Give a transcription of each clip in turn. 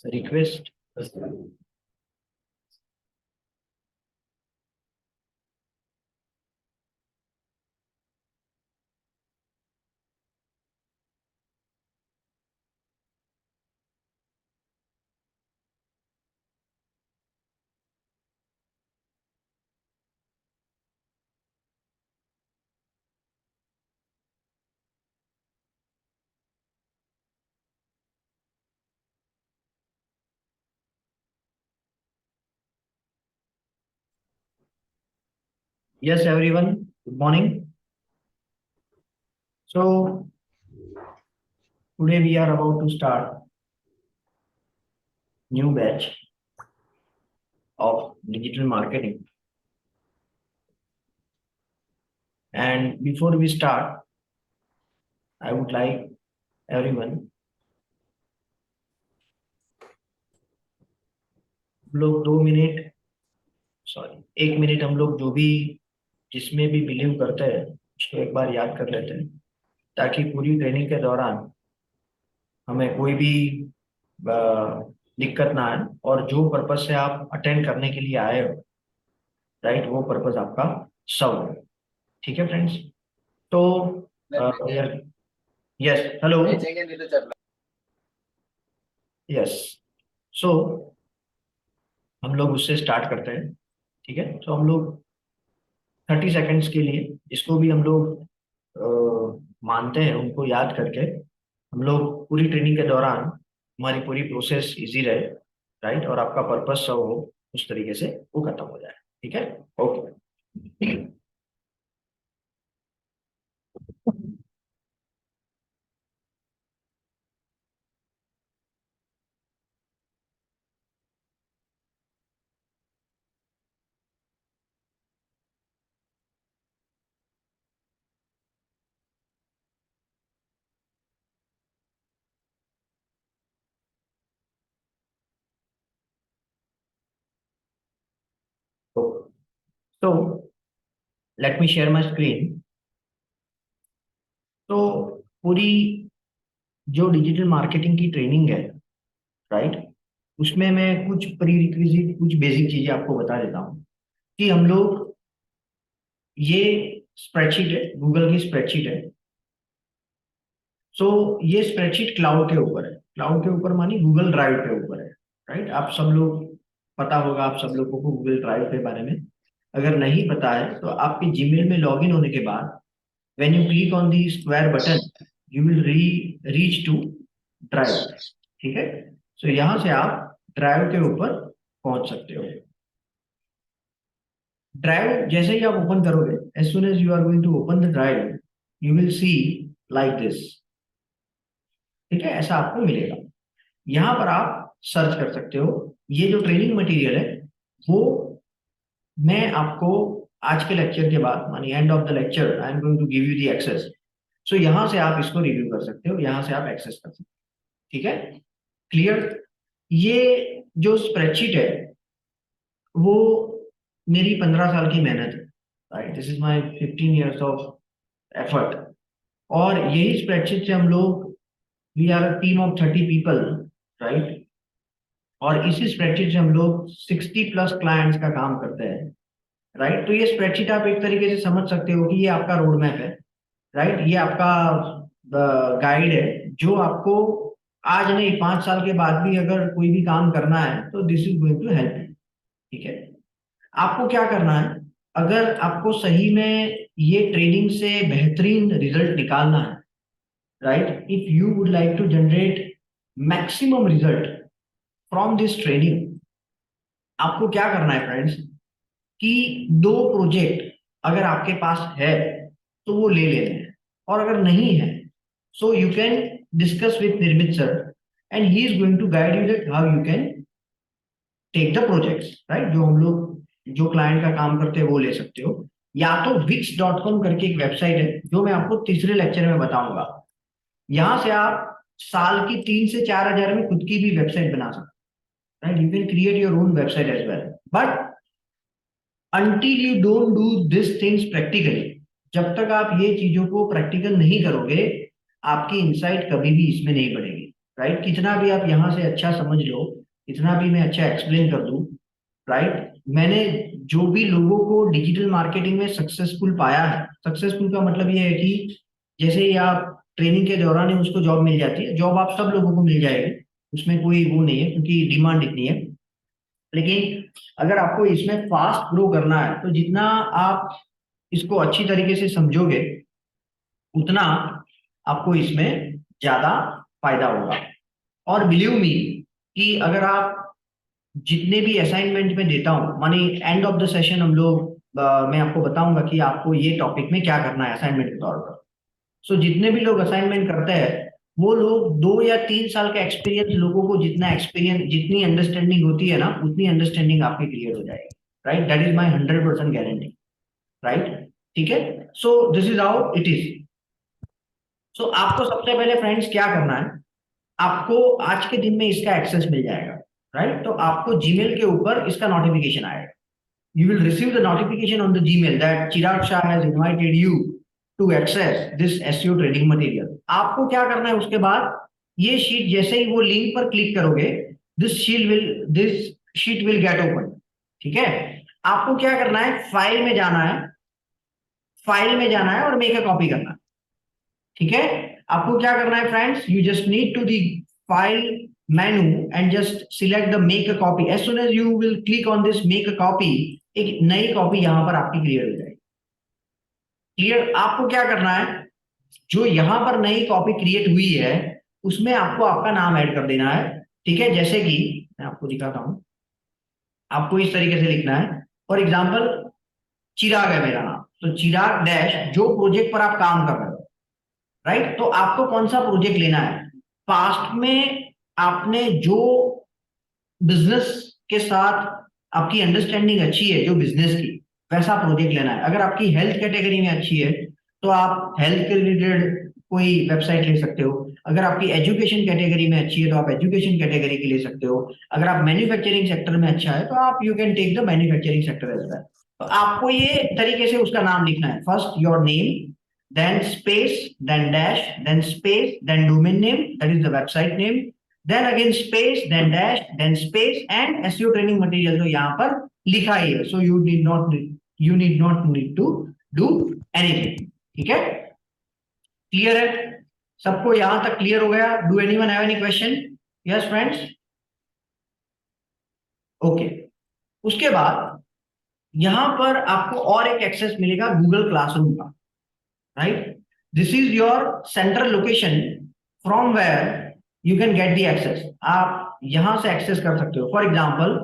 Request. Yes, everyone. Good morning. So today we are about to start new batch of digital marketing. And before we start, I would like everyone, लोग 2 minute, sorry 1 minute, हम लोग जो भी जिसमें भी believe करते हैं उसको एक बार याद कर लेते हैं, ताकि पूरी ट्रेनिंग के दौरान हमें कोई भी दिक्कत ना आए और जो पर्पज से आप अटेंड करने के लिए आए हो, राइट, वो पर्पज आपका सर्व हो। ठीक है फ्रेंड्स? तो यस, हेलो, यस। सो हम लोग उससे स्टार्ट करते हैं। ठीक है, तो हम लोग 30 सेकेंड्स के लिए जिसको भी हम लोग मानते हैं उनको याद करके हम लोग पूरी ट्रेनिंग के दौरान हमारी पूरी प्रोसेस इजी रहे, राइट, और आपका पर्पस सब हो उस तरीके से वो खत्म हो जाए। ठीक है, ओके। तो let me share my screen. तो पूरी जो डिजिटल मार्केटिंग की ट्रेनिंग है, राइट, उसमें मैं कुछ प्री रिक्विजिट, कुछ बेसिक चीजें आपको बता देता हूँ कि हम लोग, ये स्प्रेडशीट है, गूगल की स्प्रेडशीट है। सो ये स्प्रेडशीट क्लाउड के ऊपर है, क्लाउड के ऊपर मानी गूगल ड्राइव के ऊपर है, राइट। आप सब लोग, पता होगा आप सब लोगों को गूगल ड्राइव के बारे में। अगर नहीं पता है तो आपके जीमेल में लॉगिन होने के बाद when you click on the square button you will reach to drive. ठीक है, सो यहाँ से आप ड्राइव के ऊपर पहुंच सकते हो। ड्राइव जैसे ही आप ओपन करोगे, as soon as you are going to open the drive, you will see like this. ठीक है, ऐसा आपको मिलेगा। यहाँ पर आप सर्च कर सकते हो। ये जो ट्रेनिंग मटेरियल है वो मैं आपको आज के लेक्चर के बाद, मानी end of the lecture, I am going to give you the access. So यहाँ से आप इसको रिव्यू कर सकते हो, यहाँ से आप एक्सेस कर सकते हो। ठीक है, क्लियर? ये जो स्प्रेडशीट है वो मेरी 15 साल की मेहनत है, right. This is my 15 years of effort. और यही स्प्रेडशीट से हम लोग, we are a team of 30 people, right. और इसी स्प्रेडशीट से हम लोग 60+ क्लाइंट्स का काम करते हैं, राइट। तो ये स्प्रेडशीट आप एक तरीके से समझ सकते हो कि ये आपका रोड मैप है, राइट। ये आपका गाइड है जो आपको आज नहीं 5 साल के बाद भी अगर कोई भी काम करना है तो this is going to help you. ठीक है, आपको क्या करना है, अगर आपको सही में ये ट्रेनिंग से बेहतरीन रिजल्ट निकालना है, right, if you would like to generate maximum result from this training, आपको क्या करना है फ्रेंड्स, कि 2 प्रोजेक्ट अगर आपके पास है तो वो ले लेने हैं, और अगर नहीं है so you can discuss with Nirmit sir and he is going to guide you that how you can take the projects, right. जो हम लोग जो क्लाइंट का काम करते हैं वो ले सकते हो, या तो wix.com करके एक वेबसाइट है जो मैं आपको तीसरे लेक्चर में बताऊंगा। यहां से आप साल की 3 से 4 हजार में खुद की भी वेबसाइट बना सकते हो, right. You can create your own website as well, but until you don't do these things practically, जब तक आप ये चीजों को प्रैक्टिकल नहीं करोगे आपकी इनसाइट कभी भी इसमें नहीं बढ़ेगी। राइट, कितना भी आप यहाँ से अच्छा समझ लो, कितना भी मैं अच्छा एक्सप्लेन कर दूं, राइट, मैंने जो भी लोगों को डिजिटल मार्केटिंग में सक्सेसफुल पाया है, सक्सेसफुल का मतलब ये है कि जैसे ही आप ट्रेनिंग के दौरान ही उसको जॉब मिल जाती है, जॉब आप सब लोगों को मिल जाएगी, उसमें कोई वो नहीं है क्योंकि डिमांड इतनी है। लेकिन अगर आपको इसमें फास्ट ग्रो करना है तो जितना आप इसको अच्छी तरीके से समझोगे उतना आपको इसमें ज्यादा फायदा होगा। और बिलीव मी कि अगर आप जितने भी असाइनमेंट में देता हूँ, माने एंड ऑफ द सेशन हम लोग मैं आपको बताऊंगा कि आपको ये टॉपिक में क्या करना है असाइनमेंट के तौर पर। सो जितने भी लोग असाइनमेंट करते हैं वो लोग 2 या 3 साल का एक्सपीरियंस, लोगों को जितना एक्सपीरियंस, जितनी अंडरस्टैंडिंग होती है ना उतनी अंडरस्टैंडिंग आपकी क्लियर हो जाएगी, right, that is my 100% guarantee, right, ठीक है। So this is how it is. So आपको सबसे पहले फ्रेंड्स क्या करना है, आपको आज के दिन में इसका एक्सेस मिल जाएगा, राइट, तो आपको जीमेल के ऊपर इसका नोटिफिकेशन आएगा। You will receive the notification on the Gmail that Chirag Shah has invited you to access this SEO training material. आपको क्या करना है उसके बाद, ये शीट जैसे ही वो लिंक पर क्लिक करोगे, this sheet will get open, ठीक है। आपको क्या करना है, फाइल में जाना है, फाइल में जाना है और मेक अ कॉपी करना है, ठीक है। आपको क्या करना है friends, you just need to the file menu and just select the make a copy. As soon as you will click on this make a copy, एक नई कॉपी यहां पर आपकी क्रिएट हो जाएगी। क्लियर, आपको क्या करना है, जो यहां पर नई कॉपी क्रिएट हुई है उसमें आपको आपका नाम ऐड कर देना है, ठीक है। जैसे कि मैं आपको दिखाता हूं, आपको इस तरीके से लिखना है, फॉर एग्जाम्पल चिराग है मेरा नाम, तो चिराग डैश जो प्रोजेक्ट पर आप काम कर रहे हो, राइट, तो आपको कौन सा प्रोजेक्ट लेना है, पास्ट में आपने जो बिजनेस के साथ आपकी अंडरस्टैंडिंग अच्छी है जो बिजनेस की, वैसा प्रोजेक्ट लेना है। अगर आपकी हेल्थ कैटेगरी में अच्छी है तो आप हेल्थ के रिलेटेड कोई वेबसाइट ले सकते हो। अगर आपकी एजुकेशन कैटेगरी में अच्छी है तो आप एजुकेशन कैटेगरी की ले सकते हो। अगर आप मैन्युफैक्चरिंग सेक्टर में अच्छा है तो आप you can take the manufacturing sector as well. तो आपको ये तरीके से उसका नाम लिखना है, first your name, then space, then dash, then space, then domain name, that is the website name, then again space, then dash, then space and SEO training material जो यहाँ पर लिखा ही है, so you need not need to do anything, ठीक है। Clear है सबको, यहां तक क्लियर हो गया? Do anyone have any question? Yes friends, okay. उसके बाद यहां पर आपको और एक एक्सेस मिलेगा गूगल क्लासरूम का, right? This is your central location from where you can get the access. आप यहां से एक्सेस कर सकते हो। फॉर एग्जाम्पल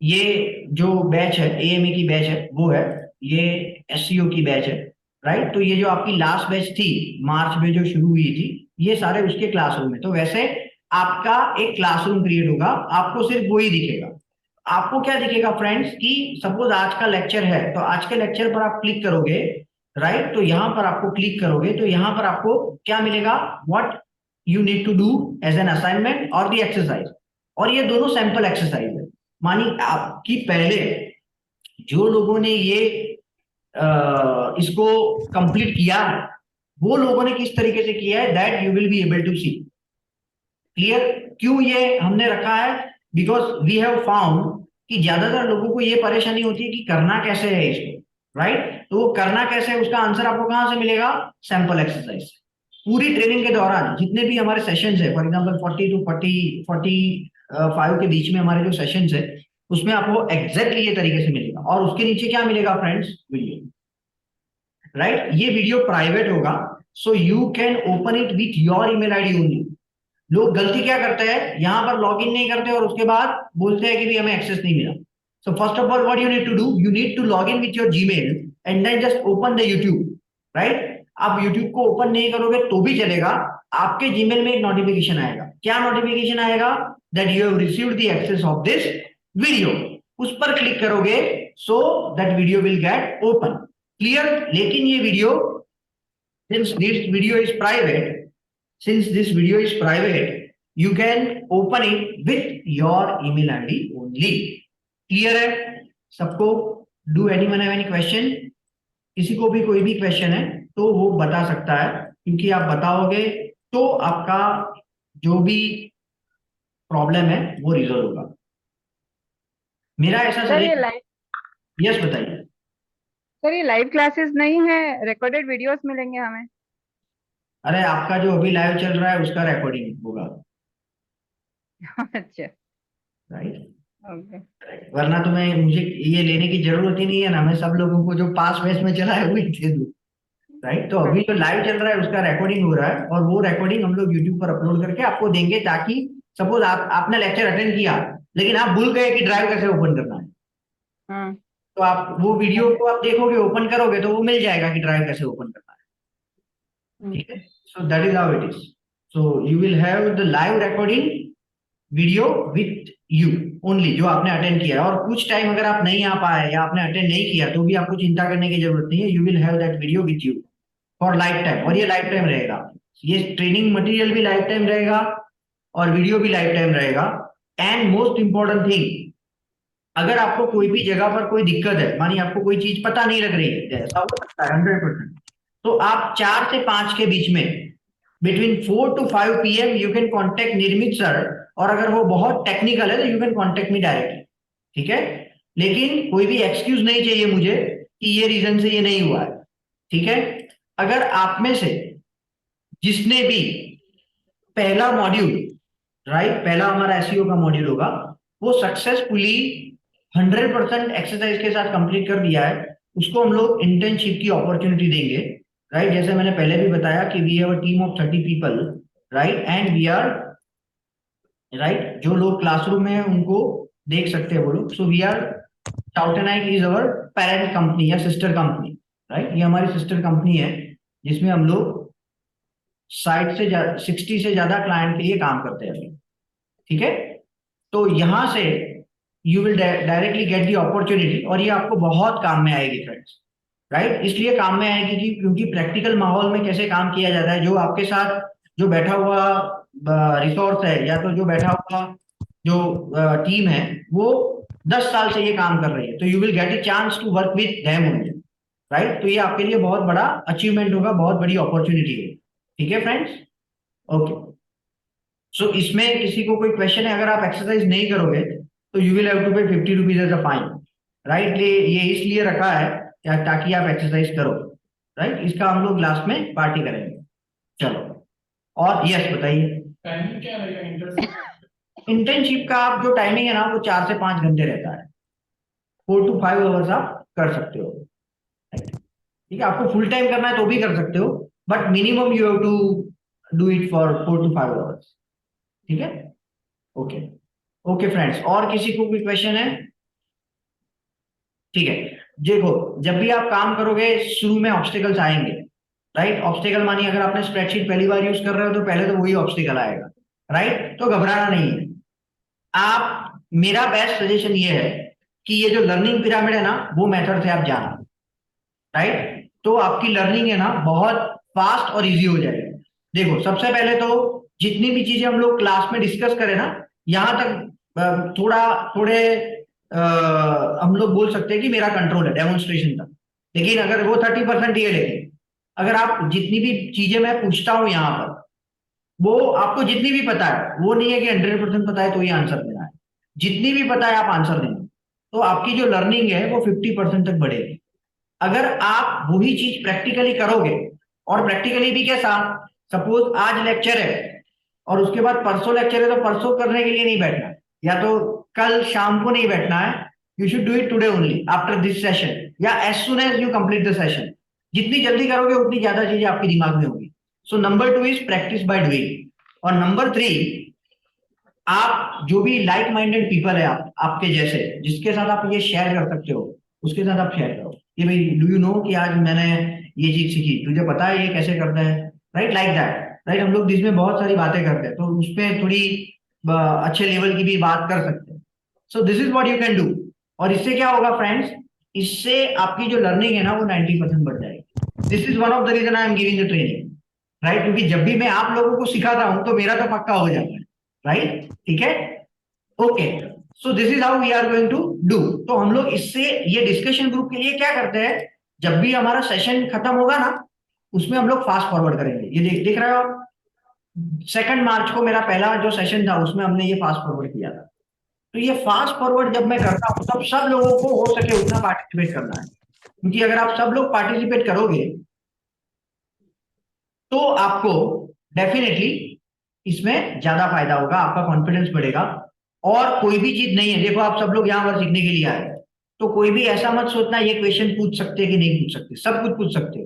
ये जो बैच है, एएमए की बैच है वो है, ये एससीओ की बैच है, राइट। तो ये जो आपकी लास्ट बैच थी मार्च में जो शुरू हुई थी, ये सारे उसके क्लासरूम है। तो वैसे आपका एक क्लासरूम क्रिएट होगा, आपको सिर्फ वही दिखेगा। आपको क्या दिखेगा फ्रेंड्स कि सपोज आज का लेक्चर है तो आज के लेक्चर पर आप क्लिक करोगे, राइट, तो यहां पर आपको क्लिक करोगे तो यहां पर आपको क्या मिलेगा, what you need to do as an assignment और दी एक्सरसाइज। और ये दोनों सैंपल एक्सरसाइज है। मानी आपकी पहले जो लोगों ने ये इसको कंप्लीट किया है वो लोगों ने किस तरीके से किया है, that you will be able to see. Clear, क्यों ये हमने रखा है, बिकॉज वी हैव फाउंड कि ज्यादातर लोगों को ये परेशानी होती है कि करना कैसे है इसको, राइट। तो वो करना कैसे है उसका आंसर आपको कहां से मिलेगा, सैंपल एक्सरसाइज। पूरी ट्रेनिंग के दौरान जितने भी हमारे सेशंस है, फॉर एग्जांपल 40 to 45 के बीच में हमारे जो सेशंस है उसमें आपको एग्जैक्टली ये तरीके से मिलेगा। और उसके नीचे क्या मिलेगा फ्रेंड्स, वीडियो, राइट। ये वीडियो प्राइवेट होगा, सो you can open it with your email ID only. लोग गलती क्या करते हैं, यहां पर लॉग इन नहीं करते और उसके बाद बोलते हैं कि भी हमें एक्सेस नहीं मिला। So first of all what you need to do, you need to log in with your Gmail and then just open the YouTube, right. आप यूट्यूब को ओपन नहीं करोगे तो भी चलेगा, आपके जीमेल में एक नोटिफिकेशन आएगा। क्या नोटिफिकेशन आएगा, that you have received the access of this video. उस पर क्लिक करोगे so that video will get open. Clear, लेकिन ये video, since this video is private, since this video is private, you can open it with your email id only. Clear है सबको? Do anyone have any question? किसी को भी कोई भी question है तो वो बता सकता है, क्योंकि आप बताओगे तो आपका जो भी प्रॉब्लम है वो रिजोल्व होगा। मेरा ऐसा सर ये सजेशन। लाइव यस बताइए। सर ये लाइव क्लासेस नहीं है, रिकॉर्डेड वीडियोस मिलेंगे हमें? अरे आपका जो अभी लाइव चल रहा है उसका रिकॉर्डिंग होगा। अच्छा। राइट। ओके। वरना तुम्हें मुझे ये लेने की जरूरत ही नहीं है ना, मैं सब लोगों को जो पास बैच में चला है वही दे दूँ। राइट। तो अभी जो लाइव चल रहा है उसका रिकॉर्डिंग हो रहा है, और वो रिकॉर्डिंग हम लोग यूट्यूब पर अपलोड करके आपको देंगे, ताकि सपोज आपने लेक्चर अटेंड किया लेकिन आप भूल गए कि ड्राइव कैसे ओपन करना है, हाँ। तो आप वो वीडियो को आप देखोगे, ओपन करोगे तो वो मिल जाएगा कि ड्राइव कैसे ओपन करना है। ठीक है। Okay. So that is how it is. So you will have the live recording video with you only, जो आपने अटेंड किया है। और कुछ टाइम अगर आप नहीं आ पाए या आपने अटेंड नहीं किया तो भी आपको चिंता करने की जरूरत नहीं है, you will have that video with you for life time, और ये लाइफ टाइम रहेगा। ये ट्रेनिंग मटेरियल भी लाइफ टाइम रहेगा और वीडियो भी लाइफ टाइम रहेगा। एंड मोस्ट इंपॉर्टेंट थिंग, अगर आपको कोई भी जगह पर कोई दिक्कत है, मानिए आपको कोई चीज पता नहीं लग रही है, ऐसा हो सकता है 100%, तो आप 4 से 5 के बीच में, between 4 to 5 PM you can contact निर्मित सर। और अगर वो बहुत टेक्निकल है तो you can contact me directly. ठीक है। लेकिन कोई भी एक्सक्यूज नहीं चाहिए मुझे कि ये रीजन से ये नहीं हुआ है। ठीक है। अगर आप में से जिसने भी पहला मॉड्यूल, राइट, पहला हमारा एसईओ का मॉड्यूल होगा, वो सक्सेसफुली 100% एक्सरसाइज के साथ कंप्लीट कर दिया है, उसको हम लोग इंटर्नशिप की अपॉर्चुनिटी देंगे। राइट। जैसे मैंने पहले भी बताया कि we have a team of 30 people. Right. And we are, right, जो लोग क्लासरूम में हैं उनको देख सकते हैं वो लोग। सो वी आर, टाउटनाइक इज अवर पेरेंट कंपनी या सिस्टर कंपनी। राइट। ये हमारी सिस्टर कंपनी है जिसमें हम लोग 60 से ज्यादा क्लाइंट के लिए काम करते हैं अभी। ठीक है। तो यहां से you will directly get the opportunity, और ये आपको बहुत काम में आएगी फ्रेंड्स। राइट। इसलिए काम में आएगी कि क्योंकि प्रैक्टिकल माहौल में कैसे काम किया जाता है, जो आपके साथ जो बैठा हुआ रिसोर्स है या तो जो बैठा हुआ जो टीम है, वो 10 साल से ये काम कर रही है, तो you will get a chance to work with them only. Right. तो ये आपके लिए बहुत बड़ा अचीवमेंट होगा, बहुत बड़ी अपॉर्चुनिटी है। ठीक है फ्रेंड्स। ओके। सो इसमें किसी को कोई क्वेश्चन है, अगर आप एक्सरसाइज नहीं करोगे तो you will have to pay 50 rupees as a fine. Right. ये इसलिए रखा है ताकि आप एक्सरसाइज करो। राइट। इसका हम लोग लास्ट में पार्टी करेंगे। चलो। और यस बताइए। टाइमिंग क्या रहेगा इंटर्नशिप का? आप जो टाइमिंग है ना वो 4 से 5 घंटे रहता है। 4 to 5 आवर्स आप कर सकते हो। ठीक है। आपको फुल टाइम करना है तो भी कर सकते हो, but minimum you have to do it for 4 to 5 hours. ठीक है। ओके। ओके फ्रेंड्स, और किसी को कोई क्वेश्चन है? ठीक है। देखो, जब भी आप काम करोगे शुरू में ऑब्स्टिकल्स आएंगे। राइट। ऑब्स्टिकल मानिए अगर आपने स्प्रेडशीट पहली बार यूज कर रहे हो तो पहले तो वही ऑब्स्टिकल आएगा। राइट। तो घबराना नहीं है। आप, मेरा बेस्ट सजेशन ये है कि ये जो लर्निंग पिरामिड है ना, वो मेथड से आप जाना। राइट। तो आपकी लर्निंग है ना बहुत फास्ट और इजी हो जाएगी। देखो, सबसे पहले तो जितनी भी चीजें हम लोग क्लास में डिस्कस करें ना, यहां तक थोड़े हम लोग बोल सकते हैं कि मेरा कंट्रोल है डेमोन्स्ट्रेशन तक। लेकिन अगर वो 30% ये लेके, अगर आप जितनी भी चीजें मैं पूछता हूं यहाँ पर, वो आपको जितनी भी पता है, वो नहीं है कि 100% पता है तो ये आंसर देना है। जितनी भी पता है आप आंसर देना, तो आपकी जो लर्निंग है वो 50% तक बढ़ेगी। अगर आप वही चीज प्रैक्टिकली करोगे, और प्रैक्टिकली भी कैसा, सपोज आज लेक्चर है और उसके बाद परसों लेक्चर है, तो परसों करने के लिए नहीं बैठना है, या तो कल शाम को नहीं बैठना है। You should do it today only after this session, या as soon as you complete the session. जितनी जल्दी करोगे उतनी ज्यादा चीजें आपके दिमाग में होगी। सो number 2 is practice by doing. और नंबर 3, आप जो भी लाइक माइंडेड पीपल है, आपके जैसे, जिसके साथ आप ये शेयर कर सकते हो, उसके साथ आप शेयर करो कि भाई डू यू नो कि आज मैंने ये चीज सीखी, तुझे पता है ये कैसे करते हैं। राइट। Like that. राइट। हम लोग जिसमें बहुत सारी बातें करते हैं तो उसमें थोड़ी अच्छे लेवल की भी बात कर सकते हैं। सो this is what you can do. और इससे क्या होगा फ्रेंड्स, इससे आपकी जो लर्निंग है ना वो 90% बढ़ जाएगी। This is one of the reason I am giving the training. Right. क्योंकि जब भी मैं आप लोगों को सिखाता हूं तो मेरा तो पक्का हो जाता है। राइट। ठीक है। Okay. So this is how we are going to do. तो हम लोग इससे ये डिस्कशन ग्रुप के लिए क्या करते हैं, जब भी हमारा सेशन खत्म होगा ना, उसमें हम लोग फास्ट फॉरवर्ड करेंगे। ये देख रहे हो आप? 2 मार्च को मेरा पहला जो सेशन था उसमें हमने ये फास्ट फॉरवर्ड किया था। तो ये फास्ट फॉरवर्ड जब मैं करता हूँ तब सब लोगों को हो सके उतना पार्टिसिपेट करना है, क्योंकि अगर आप सब लोग पार्टिसिपेट करोगे तो आपको डेफिनेटली इसमें ज्यादा फायदा होगा, आपका कॉन्फिडेंस बढ़ेगा। और कोई भी चीज नहीं है, देखो आप सब लोग यहाँ पर सीखने के लिए आए, तो कोई भी ऐसा मत सोचना ये क्वेश्चन पूछ सकते कि नहीं पूछ सकते, सब कुछ पूछ सकते हो,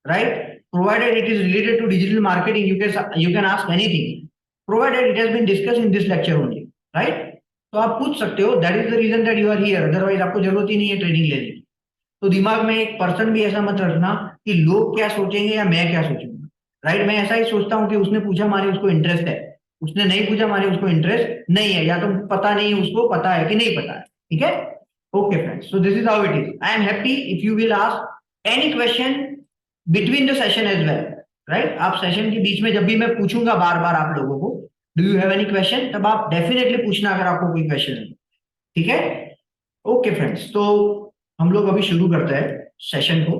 right? Provided it is related to digital marketing, you can ask anything, provided it has been discuss in this lecture only, right? तो आप पूछ सकते हो, that is the reason that you are here, otherwise आपको जरूरत ही नहीं है training लेने की। तो दिमाग में एक पर्सन भी ऐसा मत रखना कि लोग क्या सोचेंगे या मैं क्या सोचूंगा, राइट? मैं ऐसा ही सोचता हूँ कि उसने पूछा माने उसको इंटरेस्ट है, उसने नहीं पूछा माने उसको इंटरेस्ट नहीं है, या तो पता नहीं उसको पता है कि नहीं पता है, ठीक है? Okay friends, so this is how it is. I am happy if you will ask any question between the session as well, right? आप सेशन के बीच में जब भी मैं पूछूंगा बार बार आप लोगों को do you have any question, तब आप डेफिनेटली पूछना अगर आपको कोई क्वेश्चन है, ठीक है? ओके फ्रेंड्स, तो हम लोग अभी शुरू करते हैं सेशन को।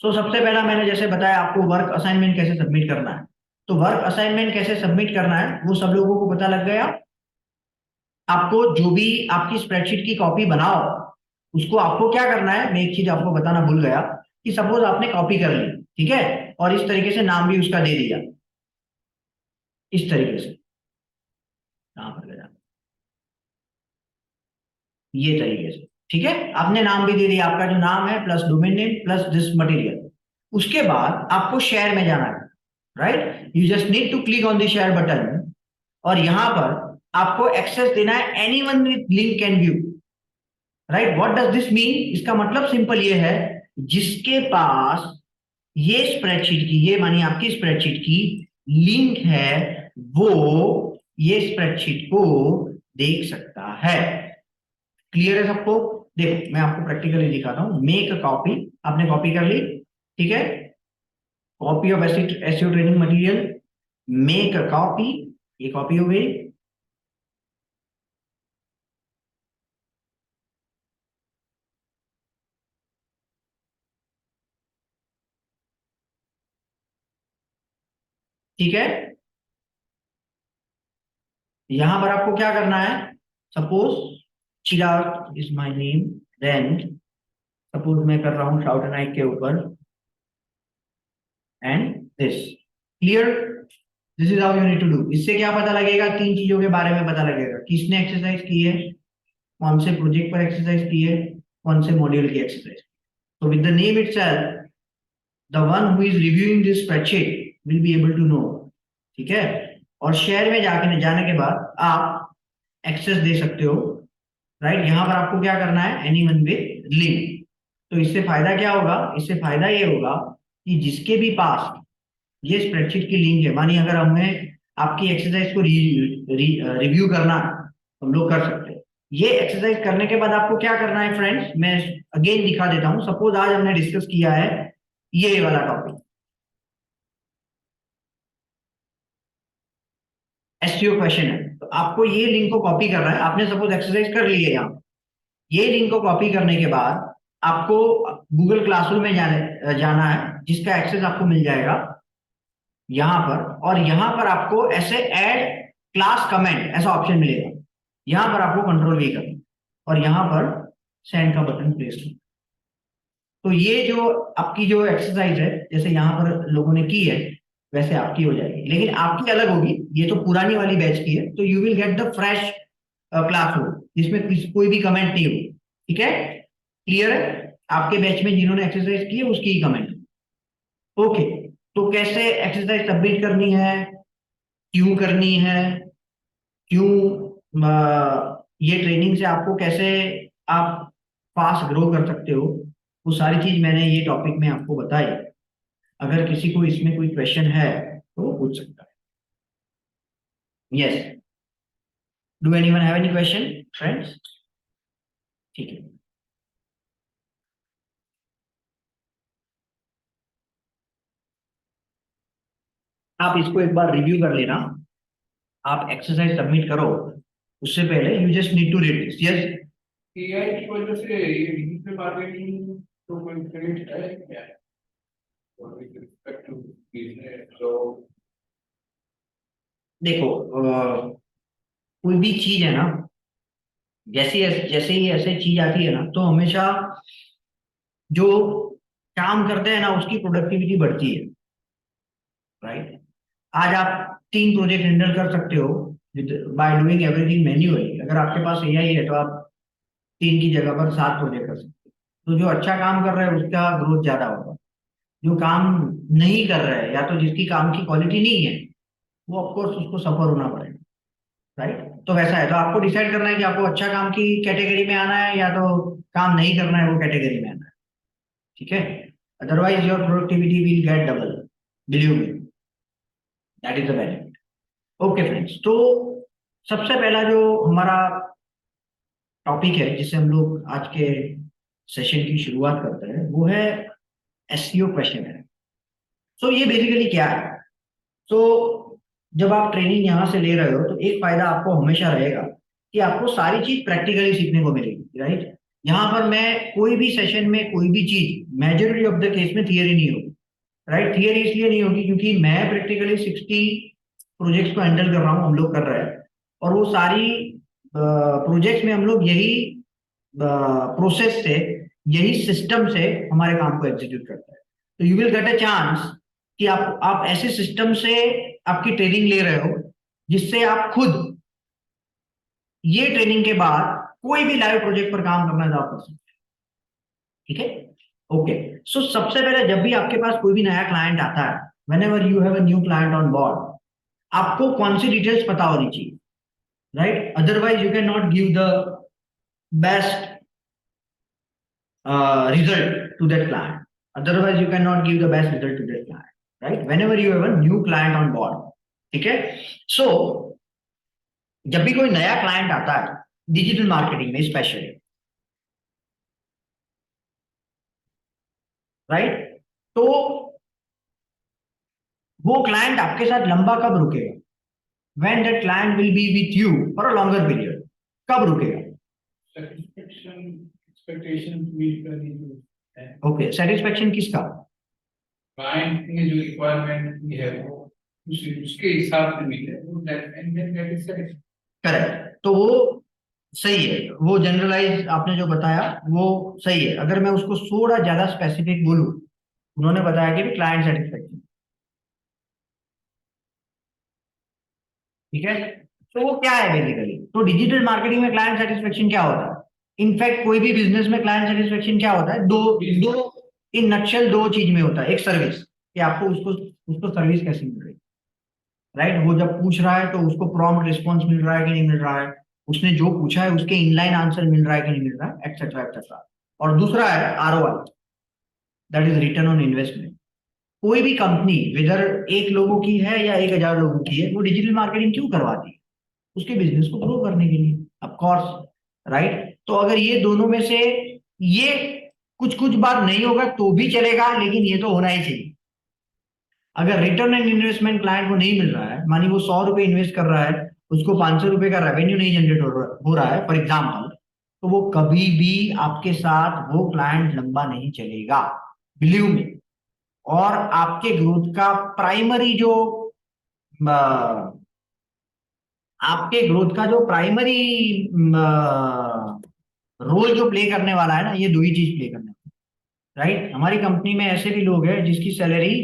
सबसे पहला मैंने जैसे बताया आपको वर्क असाइनमेंट कैसे सबमिट करना है। तो वर्क असाइनमेंट कैसे सबमिट करना है वो सब लोगों को पता लग गया। आपको जो भी आपकी स्प्रेडशीट की कॉपी बनाओ उसको आपको क्या करना है, मैं एक चीज आपको बताना भूल गया कि सपोज आपने कॉपी कर ली, ठीक है, और इस तरीके से नाम भी उसका दे दिया, इस तरीके से, कहां पर गया, ये तरीके से, ठीक है, आपने नाम भी दे दिया, आपका जो नाम है plus domain name plus this material. उसके बाद आपको शेयर में जाना है, right? You just need to click on the share button, और यहां पर आपको एक्सेस देना है anyone with link can view, right? What does this mean? इसका मतलब सिंपल ये है, जिसके पास ये स्प्रेडशीट की, ये मानिए आपकी स्प्रेडशीट की लिंक है, वो ये स्प्रेडशीट को देख सकता है। क्लियर है सबको? देखो मैं आपको प्रैक्टिकली दिखाता हूं, मेक अ कॉपी, आपने कॉपी कर ली, ठीक है, copy of SEO training material, make a copy, ये कॉपी हो गई। ठीक है, यहां पर आपको क्या करना है, suppose Chirag is my name, then suppose मैं कर रहा हूं शाउट नाइक के ऊपर and this, clear? This is how you need to do. इससे क्या पता लगेगा, 3 चीजों के बारे में पता लगेगा, किसने एक्सरसाइज की है, कौन से प्रोजेक्ट पर एक्सरसाइज की है, कौन से मॉड्यूल की एक्सरसाइज। तो with the name itself the one who is reviewing this spreadsheet will be able to know, ठीक है? और शेयर में जाके जाने के बाद आप एक्सेस दे सकते हो, राइट? यहाँ पर आपको क्या करना है, एनी वन विद लिंक। तो इससे फायदा क्या होगा, इससे फायदा ये होगा कि जिसके भी पास ये स्प्रेडशीट की लिंक है, मानिए अगर हमें आपकी एक्सरसाइज को रिव्यू करना है तो हम लोग कर सकते हैं। ये एक्सरसाइज करने के बाद आपको क्या करना है फ्रेंड्स, मैं अगेन दिखा देता हूं। सपोज आज हमने डिस्कस किया है ये वाला टॉपिक, एसईओ क्वेश्चन है, तो आपको ये लिंक को कॉपी करना है। आपने सपोज एक्सरसाइज कर ली है यहाँ, ये लिंक को कॉपी करने के बाद आपको गूगल क्लासरूम में जाना है, जिसका एक्सेस आपको मिल जाएगा यहां पर, और यहां पर आपको ऐसे ऐड क्लास कमेंट ऐसा ऑप्शन मिलेगा, यहां पर आपको कंट्रोल वी करना और यहां पर सेंड का बटन प्रेस करना। तो ये जो आपकी जो एक्सरसाइज है जैसे यहां पर लोगों ने की है वैसे आपकी हो जाएगी, लेकिन आपकी अलग होगी, ये तो पुरानी वाली बैच की है, तो you will get the fresh classroom जिसमें कोई भी कमेंट नहीं होगी, ठीक है? क्लियर है? आपके बैच में जिन्होंने एक्सरसाइज की है उसकी ही कमेंट। ओके, तो कैसे एक्सरसाइज सबमिट करनी है, क्यों करनी है, क्यों ये ट्रेनिंग से आपको कैसे आप फास्ट ग्रो कर सकते हो, वो सारी चीज मैंने ये टॉपिक में आपको बताई। अगर किसी को इसमें कोई क्वेश्चन है तो वो पूछ सकता है। Yes, do anyone have any question friends? ठीक है, आप इसको एक बार रिव्यू कर लेना, आप एक्सरसाइज सबमिट करो उससे पहले you just need to read this. Yes, AI की वजह से ये डिजिटल मार्केटिंग तो कोई क्रेज है क्या? और विद रिस्पेक्ट टू बिजनेस, तो देखो कोई भी चीज है ना, जैसे ही ऐसे चीज आती है ना, तो हमेशा जो काम करते हैं ना उसकी प्रोडक्टिविटी बढ़ती है, राइट। आज आप 3 प्रोजेक्ट हैंडल कर सकते हो बाय डूइंग एवरीथिंग मैन्युअली। अगर आपके पास एआई है तो आप 3 की जगह पर 7 प्रोजेक्ट कर सकते हो। तो जो अच्छा काम कर रहा है उसका ग्रोथ ज्यादा होगा। जो काम नहीं कर रहा है या तो जिसकी काम की क्वालिटी नहीं है, वो ऑफकोर्स उसको सफर होना पड़ेगा, राइट। तो वैसा है, तो आपको डिसाइड करना है कि आपको अच्छा काम की कैटेगरी में आना है या तो काम नहीं करना है वो कैटेगरी में आना है, ठीक है। Otherwise your productivity will get double, believe me, that is the benefit. Okay friends, तो सबसे पहला जो हमारा टॉपिक है जिससे हम लोग आज के सेशन की शुरुआत करते हैं वो है एसईओ क्वेश्चन है। सो ये बेसिकली क्या है? तो जब आप ट्रेनिंग यहाँ से ले रहे हो तो एक फायदा आपको हमेशा रहेगा कि आपको सारी चीज प्रैक्टिकली सीखने को मिलेगी, राइट। यहाँ पर मैं कोई भी सेशन में कोई भी चीज मेजोरिटी ऑफ द केस में थियरी नहीं होगी, राइट। थियरी इसलिए नहीं होगी क्योंकि मैं प्रैक्टिकली 60 प्रोजेक्ट्स को हैंडल कर रहा हूँ, हम लोग कर रहे हैं। और वो सारी प्रोजेक्ट्स में हम लोग यही प्रोसेस से, यही सिस्टम से हमारे काम को एग्जीक्यूट करते हैं। तो you will get a chance कि आप ऐसे सिस्टम से आपकी ट्रेनिंग ले रहे हो जिससे आप खुद ये ट्रेनिंग के बाद कोई भी लाइव प्रोजेक्ट पर काम करना चाह सकते हैं, ठीक है। ओके, सो सबसे पहले जब भी आपके पास कोई भी नया क्लाइंट आता है, whenever you have a new client on board, आपको कौन सी डिटेल्स पता होनी चाहिए, right. Otherwise you can not give the best result to that client. Otherwise, you cannot give the best result to that client, right? Whenever you have a new client on board, ठीक है। सो जब भी कोई नया client आता है digital marketing में specially, right, तो वो क्लाइंट आपके साथ लंबा कब रुकेगा? When that client will be with you for a longer period, कब रुकेगा? satisfaction expectation meet करनी है। ओके, सेटिस्फेक्शन किसका? क्लाइंट ने जो रिक्वायरमेंट की है वो उसके हिसाब से मिले वो that is satisfaction। करेक्ट, तो वो सही है, वो जनरलाइज आपने जो बताया वो सही है। अगर मैं उसको थोड़ा ज्यादा स्पेसिफिक बोलूं, उन्होंने बताया कि क्लाइंट सेटिस्फेक्शन, ठीक है। तो वो क्या है बेसिकली? तो डिजिटल मार्केटिंग में क्लाइंट सेटिस्फेक्शन क्या होता है? इनफैक्ट कोई भी बिजनेस में क्लाइंट सेटिस्फेक्शन क्या होता है? दो दो इन नक्शल दो चीज में होता है। एक सर्विस, कि आपको उसको उसको सर्विस कैसी मिल रही है, राइट। वो जब पूछ रहा है तो उसको प्रॉम्प्ट रिस्पॉन्स मिल रहा है कि नहीं मिल रहा है, उसने जो पूछा है उसके इनलाइन आंसर मिल रहा है कि नहीं मिल रहा है, एक्सेट्रा एक्सेट्रा। और दूसरा है ROI, that is return on investment. कोई भी कंपनी विदर 1 लोगों की है या 1000 लोगों की है, वो डिजिटल मार्केटिंग क्यों करवाती है? उसके बिजनेस को ग्रो करने के लिए, ऑफ कोर्स, राइट। तो अगर ये दोनों में से ये कुछ कुछ बार नहीं होगा तो भी चलेगा, लेकिन ये तो होना ही चाहिए। अगर रिटर्न ऑन इन्वेस्टमेंट क्लाइंट को नहीं मिल रहा है, मानी वो 100 रुपए इन्वेस्ट कर रहा है, उसको 500 रुपए का रेवेन्यू नहीं जनरेट हो रहा है फॉर एग्जाम्पल, तो वो कभी भी आपके साथ वो क्लाइंट लंबा नहीं चलेगा, बिलीव मी। और आपके ग्रोथ का प्राइमरी जो आपके ग्रोथ का जो प्राइमरी रोल जो प्ले करने वाला है ना, ये दो ही चीज प्ले करने वाला, राइट। हमारी कंपनी में ऐसे भी लोग हैं जिसकी सैलरी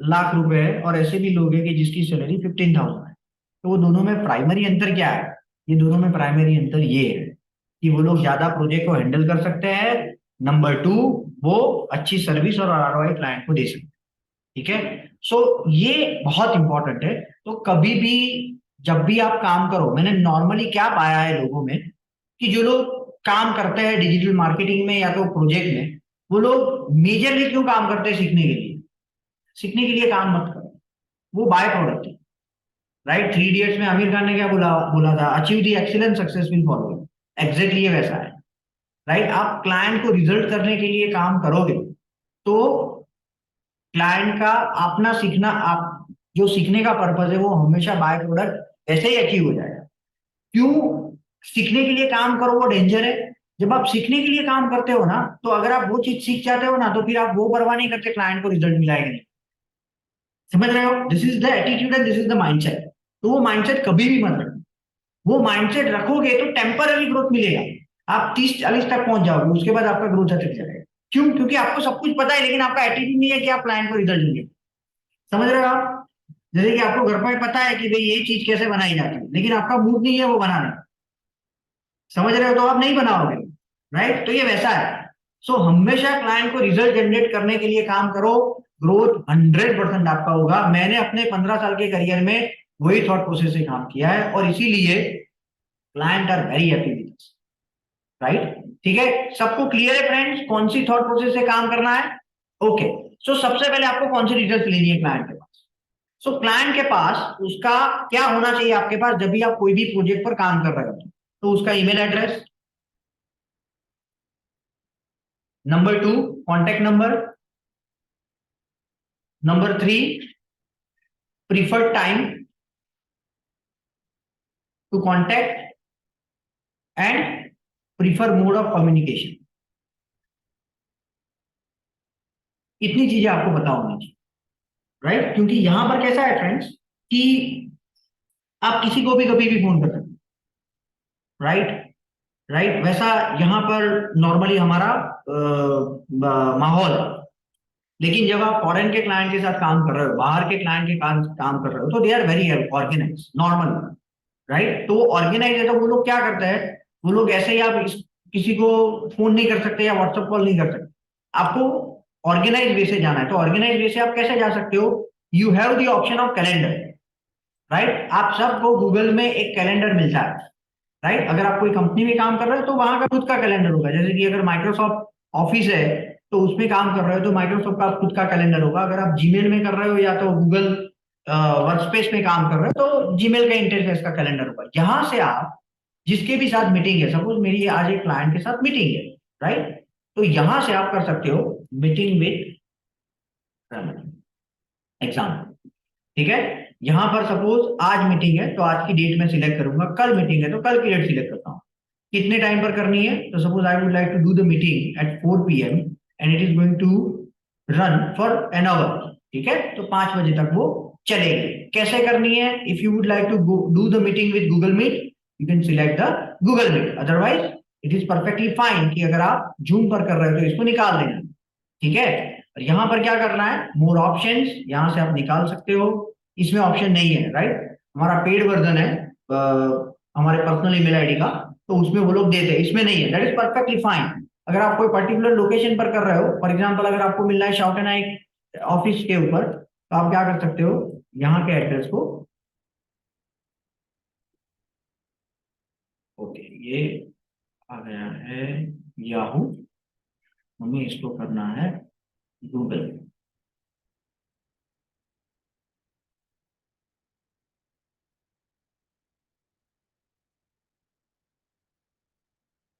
लाख रुपए है और ऐसे भी लोग हैं कि जिसकी सैलरी 15,000 है। तो वो दोनों में प्राइमरी अंतर क्या है? ये दोनों में प्राइमरी अंतर ये है कि वो लोग ज्यादा प्रोजेक्ट को हैंडल कर सकते हैं, नंबर 2 वो अच्छी सर्विस और आरओआई क्लाइंट को दे सकते हैं, ठीक है। सो ये बहुत इंपॉर्टेंट है। तो कभी भी जब भी आप काम करो, मैंने नॉर्मली क्या पाया है लोगों में कि जो लोग काम करते हैं डिजिटल मार्केटिंग में या तो प्रोजेक्ट में, वो लोग मेजरली क्यों काम करते हैं? सीखने के लिए। सीखने के लिए काम मत करो, वो बाय प्रोडक्ट है, राइट। 3 इडियट्स में आमिर खान ने क्या बोला बोला था? Achieve the excellence, success will follow. Exactly ये वैसा है, राइट। आप क्लाइंट को रिजल्ट करने के लिए काम करोगे तो क्लाइंट का अपना सीखना, आप जो सीखने का पर्पज है वो हमेशा बाय प्रोडक्ट ऐसे ही अचीव हो जाएगा। क्यों सीखने के लिए काम करो? वो डेंजर है। जब आप सीखने के लिए काम करते हो ना, तो अगर आप वो चीज सीख जाते हो ना, तो फिर आप वो परवाह नहीं करते क्लाइंट को रिजल्ट मिला है कि नहीं। समझ रहे हो? This is the attitude and this is the mindset. तो वो माइंडसेट कभी भी मत रखो। वो माइंडसेट रखोगे तो टेम्पररी ग्रोथ मिलेगा, आप 30-40 तक पहुंच जाओगे, उसके बाद आपका ग्रोथ अटक जाएगा। क्यों? क्योंकि आपको सब कुछ पता है, लेकिन आपका एटीट्यूड नहीं है कि आप क्लाइंट को रिजल्ट देंगे। समझ रहे हो आप? जैसे कि आपको घर पर पता है कि भाई ये चीज कैसे बनाई जाती है, लेकिन आपका मूड नहीं है वो बनाने का। समझ रहे हो? तो आप नहीं बनाओगे, राइट? तो ये वैसा है। सो हमेशा क्लाइंट को रिजल्ट जनरेट करने के लिए काम करो, ग्रोथ 100% आपका होगा। मैंने अपने 15 साल के करियर में वही थॉट प्रोसेस से काम किया है, और इसीलिए client are very happy with us, right? ठीक है, सबको क्लियर है फ्रेंड्स कौन सी थॉट प्रोसेस से काम करना है? ओके। सो सबसे पहले आपको कौन सी डिटेल्स लेनी है क्लाइंट के पास? सो क्लाइंट के पास उसका क्या होना चाहिए आपके पास जब भी आप कोई भी प्रोजेक्ट पर काम कर रहे हो? तो उसका email address, number 2 contact number, number 3 preferred time to contact and prefer mode of communication. इतनी चीजें आपको पता होनी चाहिए, राइट? क्योंकि यहां पर कैसा है फ्रेंड्स कि आप किसी को भी कभी भी फोन कर सकते हैं, राइट? राइट, वैसा यहाँ पर नॉर्मली हमारा माहौल। लेकिन जब आप फॉरेन के क्लाइंट के साथ काम कर रहे हो, बाहर के क्लाइंट के काम कर रहे हो, तो they are very organise normal, right? तो ऑर्गेनाइज है तो वो लोग क्या करते हैं, वो लोग ऐसे ही किसी को फोन नहीं कर सकते या व्हाट्सएप कॉल नहीं कर सकते। आपको ऑर्गेनाइज वे से जाना है, तो ऑर्गेनाइज वे से आप कैसे जा सकते हो? You have the option of calendar, right? आप सबको गूगल में एक कैलेंडर मिलता है, राइट? अगर आप कोई कंपनी में काम कर रहे हो तो वहां का खुद का कैलेंडर होगा। जैसे कि अगर माइक्रोसॉफ्ट ऑफिस है तो उसमें काम कर रहे हो तो माइक्रोसॉफ्ट का खुद का कैलेंडर होगा। अगर आप जीमेल में कर रहे हो या तो गूगल वर्कस्पेस में काम कर रहे हो तो जीमेल का इंटरफेस का कैलेंडर होगा। यहां से आप जिसके भी साथ मीटिंग है, सपोज मेरी आज एक क्लाइंट के साथ मीटिंग है, राइट? तो यहां से आप कर सकते हो मीटिंग विद एग्जाम्पल, ठीक है? यहां पर सपोज आज मीटिंग है तो आज की डेट में सिलेक्ट करूंगा, कल मीटिंग है तो कल की डेट सिलेक्ट करता हूँ। कितने टाइम पर करनी है? तो suppose I would like to do the meeting at 4 PM and it is going to run for an hour, ठीक है? तो 5 बजे तक वो चलेगी। कैसे करनी है? If you would like to do the meeting with Google Meet, you can select the Google Meet, otherwise it is perfectly fine कि अगर आप जूम पर कर रहे हो तो इसको निकाल देना, ठीक है? और यहां पर क्या करना है? मोर ऑप्शंस, यहां से आप निकाल सकते हो। इसमें ऑप्शन नहीं है, राइट? हमारा पेड वर्जन है हमारे पर्सनल ईमेल आईडी का, तो उसमें वो लोग देते हैं, इसमें नहीं है। That is perfectly fine. अगर आप कोई पर्टिकुलर लोकेशन पर कर रहे हो, फॉर एग्जांपल अगर आपको मिलना है शाउट एंड आई ऑफिस के ऊपर, तो आप क्या कर सकते हो? यहाँ के एड्रेस को, ओके ये आ गया है याहू, हमें इसको करना है गूगल,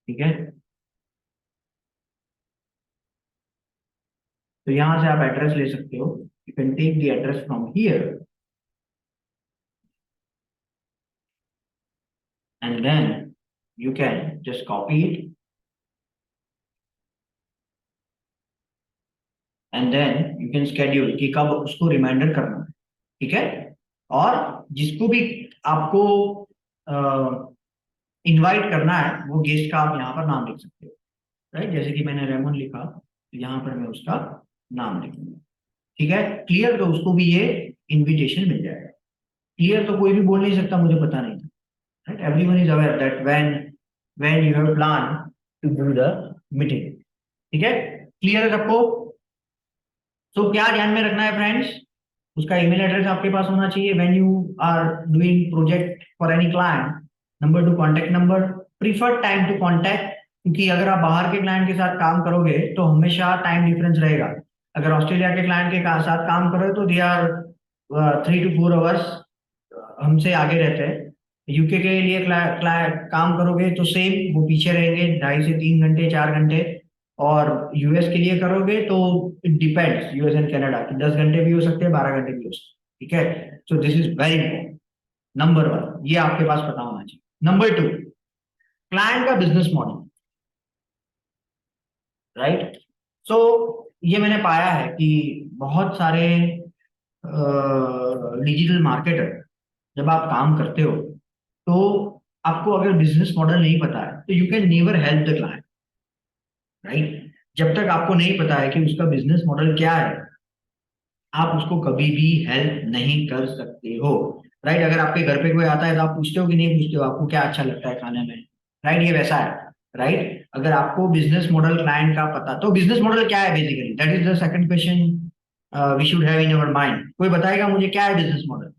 ठीक है? तो यहां से आप एड्रेस ले सकते हो, you can take the address from here and then you can just copy it and then you can schedule कि कब उसको रिमाइंडर करना है, ठीक है? और जिसको भी आपको इनवाइट करना है वो गेस्ट का आप यहाँ पर नाम लिख सकते हो, राइट? जैसे कि मैंने रेमन लिखा तो यहाँ पर मैं उसका नाम लिखूंगा, ठीक है? क्लियर? तो उसको भी ये इनविटेशन मिल जाएगा। क्लियर? तो कोई भी बोल नहीं सकता मुझे पता नहीं था, right? Everyone is aware that when you have planned to do the meeting, ठीक है? क्लियर है सबको? तो क्या ध्यान में रखना है फ्रेंड्स? उसका ईमेल एड्रेस आपके पास होना चाहिए when you are doing project for any client. Number 2 contact number, preferred time to contact, क्योंकि अगर आप बाहर के क्लाइंट के साथ काम करोगे तो हमेशा टाइम डिफरेंस रहेगा। अगर ऑस्ट्रेलिया के क्लाइंट के साथ काम करो तो दे आर 3 to 4 आवर्स हमसे आगे रहते हैं। यूके के लिए काम करोगे तो सेम वो पीछे रहेंगे 2.5 से 3 घंटे 4 घंटे। और यूएस के लिए करोगे तो it depends, US and Canada की 10 घंटे भी हो सकते हैं, 12 घंटे भी हो सकते हैं, ठीक है? So this is very important. Number 1 ये आपके पास पता होना चाहिए। नंबर 2 क्लाइंट का बिजनेस मॉडल, राइट? सो ये मैंने पाया है कि बहुत सारे डिजिटल मार्केटर जब आप काम करते हो तो आपको अगर बिजनेस मॉडल नहीं पता है तो you can never help the client, right. जब तक आपको नहीं पता है कि उसका बिजनेस मॉडल क्या है, आप उसको कभी भी हेल्प नहीं कर सकते हो, राइट। अगर आपके घर पे कोई आता है तो आप पूछते हो कि नहीं पूछते हो आपको क्या अच्छा लगता है खाने में, राइट। ये वैसा है, राइट। अगर आपको बिजनेस मॉडल क्लाइंट का पता, तो बिजनेस मॉडल क्या है basically, that is the second question we should have in our mind. कोई बताएगा मुझे क्या है बिजनेस मॉडल,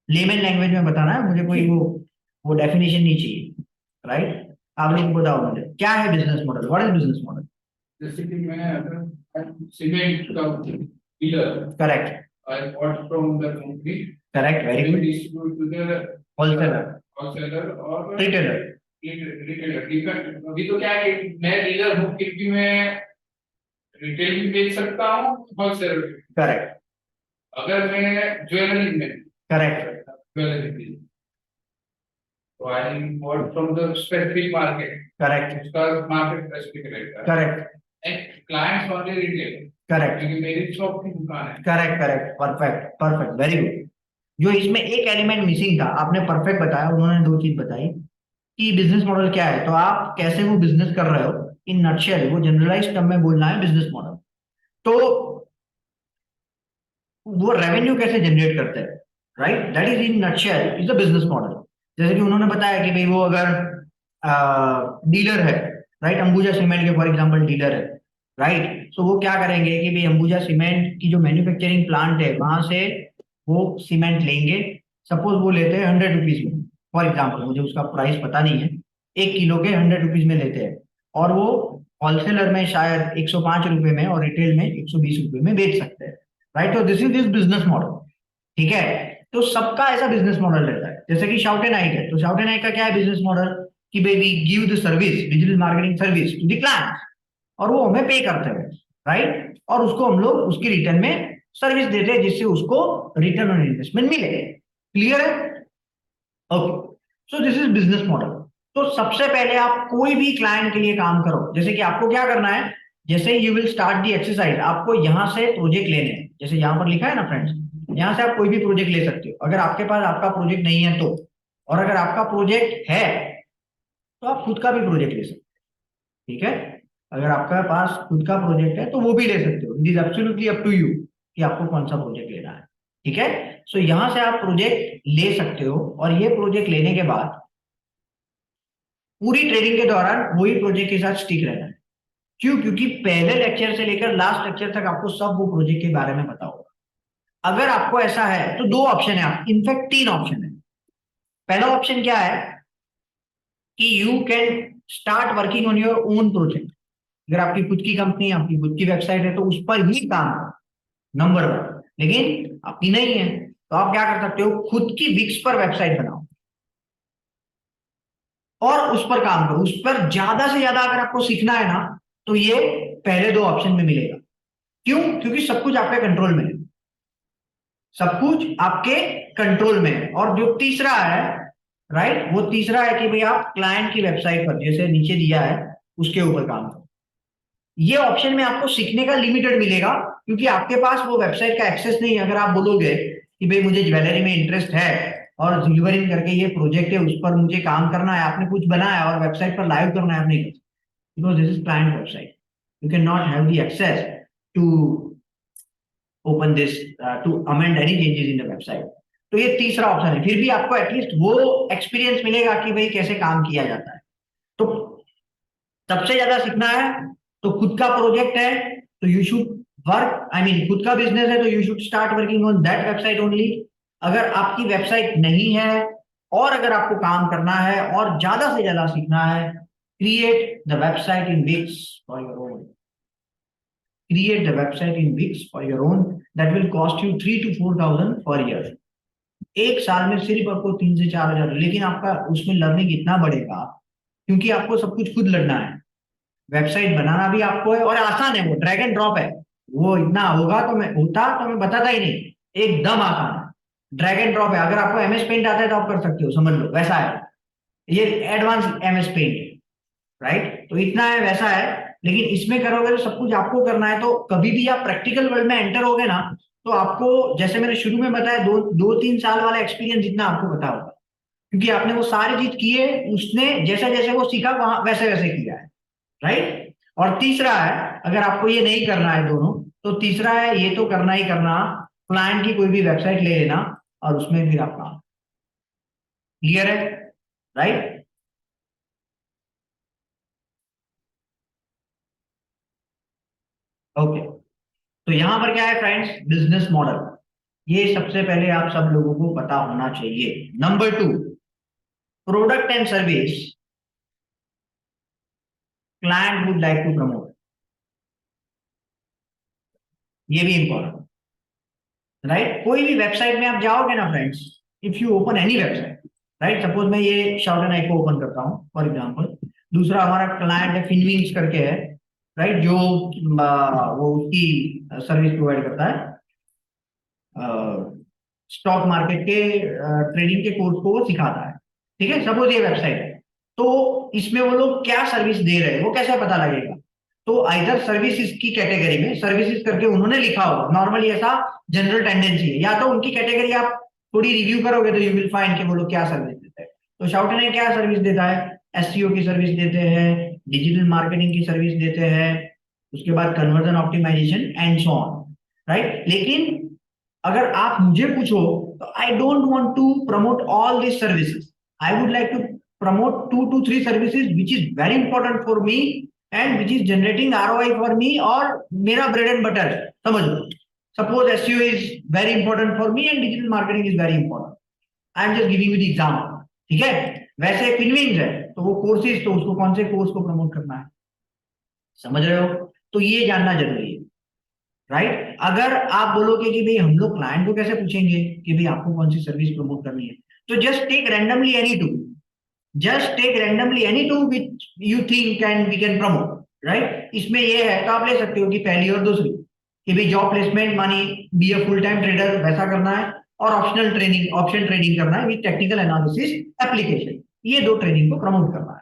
लेमन लैंग्वेज में बताना है मुझे, कोई वो डेफिनेशन नहीं चाहिए, राइट। आप लोग बताओ मुझे क्या है business model, what is business model. जैसे कि मैं अगर सीमेंट का dealer, correct, I bought from the company, correct, very they good. distribute to the wholesaler, wholesaler और रिटेलर, रिटेलर। ठीक है, अभी तो क्या है कि मैं डीलर हूँ, फिर भी मैं रिटेल भी बेच सकता हूँ, होलसेलर भी। करेक्ट, अगर मैं ज्वेलरी में, करेक्ट, ज्वेलरी की, तो I bought from the specific market, correct, उसका मार्केट स्पेसिफिक रहता है, correct, and clients only retail, correct, क्योंकि मेरी शॉप की दुकान है। Correct, correct, perfect, perfect, very good. जो इसमें एक एलिमेंट मिसिंग था, आपने परफेक्ट बताया, उन्होंने दो चीज बताई कि बिजनेस मॉडल क्या है, तो आप कैसे वो बिजनेस कर रहे हो, इन नटशेल वो जनरलाइज टर्म में बोलना है बिजनेस मॉडल। तो वो रेवेन्यू कैसे जनरेट करते हैं, right, that is in nutshell is the business model. जैसे कि उन्होंने बताया कि भाई वो अगर डीलर है, राइट, अंबुजा सीमेंट के फॉर एग्जांपल डीलर है, राइट, तो वो क्या करेंगे कि भाई अंबुजा सीमेंट की जो मैन्युफैक्चरिंग प्लांट है वहां से वो सीमेंट लेंगे। सपोज वो लेते हैं 100 रुपीज में, फॉर एग्जाम्पल, मुझे उसका प्राइस पता नहीं है, 1 किलो के 100 रुपीज में लेते हैं, और वो होलसेलर में शायद 105 रुपए में और रिटेल में 120 रुपए में बेच सकते हैं, राइट। तो दिस इज बिजनेस मॉडल, ठीक है। तो सबका ऐसा बिजनेस मॉडल रहता है, जैसे कि शाउट एंड आइक है, तो शाउट एंड आइक का क्या है बिजनेस मॉडल, कि भाई we give the service, digital marketing service to the client, और वो हमें पे करते हैं, राइट, और उसको हम लोग उसकी रिटर्न में सर्विस देते हैं जिससे उसको रिटर्न ऑन इन्वेस्टमेंट मिले। क्लियर है, okay. So this is business model. तो सबसे पहले आप कोई भी क्लाइंट के लिए काम करो, जैसे कि आपको क्या करना है, जैसे you will start the exercise, आपको यहां से प्रोजेक्ट लेने हैं, जैसे यहां पर लिखा है ना फ्रेंड्स, यहां से आप कोई भी प्रोजेक्ट ले सकते हो, अगर आपके पास आपका प्रोजेक्ट नहीं है तो, और अगर आपका प्रोजेक्ट है तो आप खुद का भी प्रोजेक्ट ले सकते हो, ठीक है। अगर आपका पास खुद का प्रोजेक्ट है तो वो भी ले सकते हो, it is absolutely up to you कि आपको कौन सा प्रोजेक्ट लेना है, ठीक है। सो यहां से आप प्रोजेक्ट ले सकते हो, और ये प्रोजेक्ट लेने के बाद पूरी ट्रेनिंग के दौरान वही प्रोजेक्ट के साथ स्टिक रहना है। क्यों, क्योंकि पहले लेक्चर से लेकर लास्ट लेक्चर तक आपको सब वो प्रोजेक्ट के बारे में पता होगा। अगर आपको ऐसा है तो दो ऑप्शन है, आप इनफैक्ट तीन ऑप्शन है। पहला ऑप्शन क्या है कि you can start working on your own project, अगर आपकी खुद की कंपनी, आपकी खुद की वेबसाइट है तो उस पर ही काम करो, नंबर वन। लेकिन आपकी नहीं है तो आप क्या कर सकते हो, खुद की विक्स पर वेबसाइट बनाओ और उस पर काम करो, उस पर ज्यादा से ज्यादा अगर आपको सीखना है ना, तो ये पहले दो ऑप्शन में मिलेगा। क्यों, क्योंकि सब कुछ आपके कंट्रोल में है, सब कुछ आपके कंट्रोल में है। और जो तीसरा है, राइट, वो तीसरा है कि भाई आप क्लाइंट की वेबसाइट पर, जैसे नीचे दिया है, उसके ऊपर काम करो। ये ऑप्शन में आपको सीखने का लिमिटेड मिलेगा, क्योंकि आपके पास वो वेबसाइट का एक्सेस नहीं है। अगर आप बोलोगे कि भाई मुझे ज्वेलरी में इंटरेस्ट है और जिलवरिन करके ये प्रोजेक्ट है, उस पर मुझे काम करना है, आपने कुछ बनाया और वेबसाइट पर लाइव करना है, आप नहीं कर सकते, because this is client website, you can not have the access to open this, to amend any changes in the website. तो ये तीसरा ऑप्शन है, फिर भी आपको एटलीस्ट वो एक्सपीरियंस मिलेगा कि भाई कैसे काम किया जाता है। तो सबसे ज्यादा सीखना है तो खुद का प्रोजेक्ट है तो you should work, I mean खुद का बिजनेस है तो you should start working on that website only. अगर आपकी वेबसाइट नहीं है और अगर आपको काम करना है और ज्यादा से ज्यादा सीखना है, create the website in weeks for your own, create the website in Wix for your own, that will cost you 3 to 4,000 per year। एक साल में सिर्फ आपको 3 से 4 हजार, लेकिन आपका उसमें लर्निंग इतना बढ़ेगा क्योंकि आपको सब कुछ खुद लड़ना है, वेबसाइट बनाना भी आपको है और आसान है, वो ड्रैग एंड ड्रॉप है। वो इतना होता तो मैं बताता ही नहीं, एकदम आसान है, ड्रैग एंड ड्रॉप है। अगर आपको एमएस पेंट आता है तो आप कर सकते हो, समझ लो वैसा है, ये एडवांस एमएस पेंट है, राइट। तो इतना है, वैसा है। लेकिन इसमें करोगे तो सब कुछ आपको करना है, तो कभी भी आप प्रैक्टिकल वर्ल्ड में एंटर होगे ना, तो आपको जैसे मैंने शुरू में बताया 2-3 साल वाला एक्सपीरियंस जितना आपको पता होगा, क्योंकि आपने वो सारी चीज की है, उसने जैसा जैसे वो सीखा वहां वैसे वैसे किया है, राइट। और तीसरा है, अगर आपको ये नहीं करना है दोनों, तो तीसरा है ये तो करना ही करना, क्लाइंट की कोई भी वेबसाइट ले लेना और उसमें फिर आप काम। क्लियर है, राइट। ओके, तो यहां पर क्या है फ्रेंड्स, बिजनेस मॉडल। ये सबसे पहले आप सब लोगों को पता होना चाहिए। Number 2, product and service client would like to promote. ये भी इंपॉर्टेंट, राइट। कोई भी वेबसाइट में आप जाओगे ना friends, if you open any website, right, suppose मैं ये शाउट एंड को ओपन करता हूं फॉर एग्जांपल। दूसरा हमारा क्लाइंट है फिनविंग्स करके है, राइट, जो वो उसकी सर्विस प्रोवाइड करता है, स्टॉक मार्केट के ट्रेडिंग के कोर्स को वो सिखाता है। ठीक है, सपोज ये वेबसाइट है, तो इसमें वो लोग क्या सर्विस दे रहे हैं वो कैसे पता लगेगा? तो आइदर सर्विसेज की कैटेगरी में सर्विसेज करके उन्होंने लिखा होगा, नॉर्मली ऐसा जनरल टेंडेंसी है, या तो उनकी कैटेगरी आप थोड़ी रिव्यू करोगे तो यू विल फाइंड कि वो लोग क्या सर्विस देते हैं। तो शाउट ने क्या सर्विस देता है, एसईओ की सर्विस देते हैं, डिजिटल मार्केटिंग की सर्विस देते हैं, उसके बाद conversion optimization and so on, right. लेकिन अगर आप मुझे पूछो तो I don't want to promote all this services, I would like to promote 2 to 3 services which is very important for me and which is generating ROI for me, और मेरा bread and butter है, समझ लो। Suppose SEO is very important for me and digital marketing is very important, I am just giving you the example, ठीक है। वैसे फिनविंग्स है तो वो कोर्सेज, तो उसको कौन से कोर्स को प्रमोट करना है, समझ रहे हो? तो ये जानना जरूरी है, राइट। अगर आप बोलोगे कि भाई हम लोग क्लाइंट को कैसे पूछेंगे कि भाई आपको कौन सी सर्विस प्रमोट करनी है, तो just take randomly any two, just take randomly any two which you think can we can promote, right. इसमें ये है तो आप ले सकते हो कि पहली और दूसरी, कि भाई जॉब प्लेसमेंट मानी be a full time trader वैसा करना है, और ऑप्शनल ट्रेनिंग, ऑप्शन ट्रेडिंग करना है विद टेक्निकल एनालिसिस एप्लीकेशन, ये 2 ट्रेनिंग को प्रमोट करना है,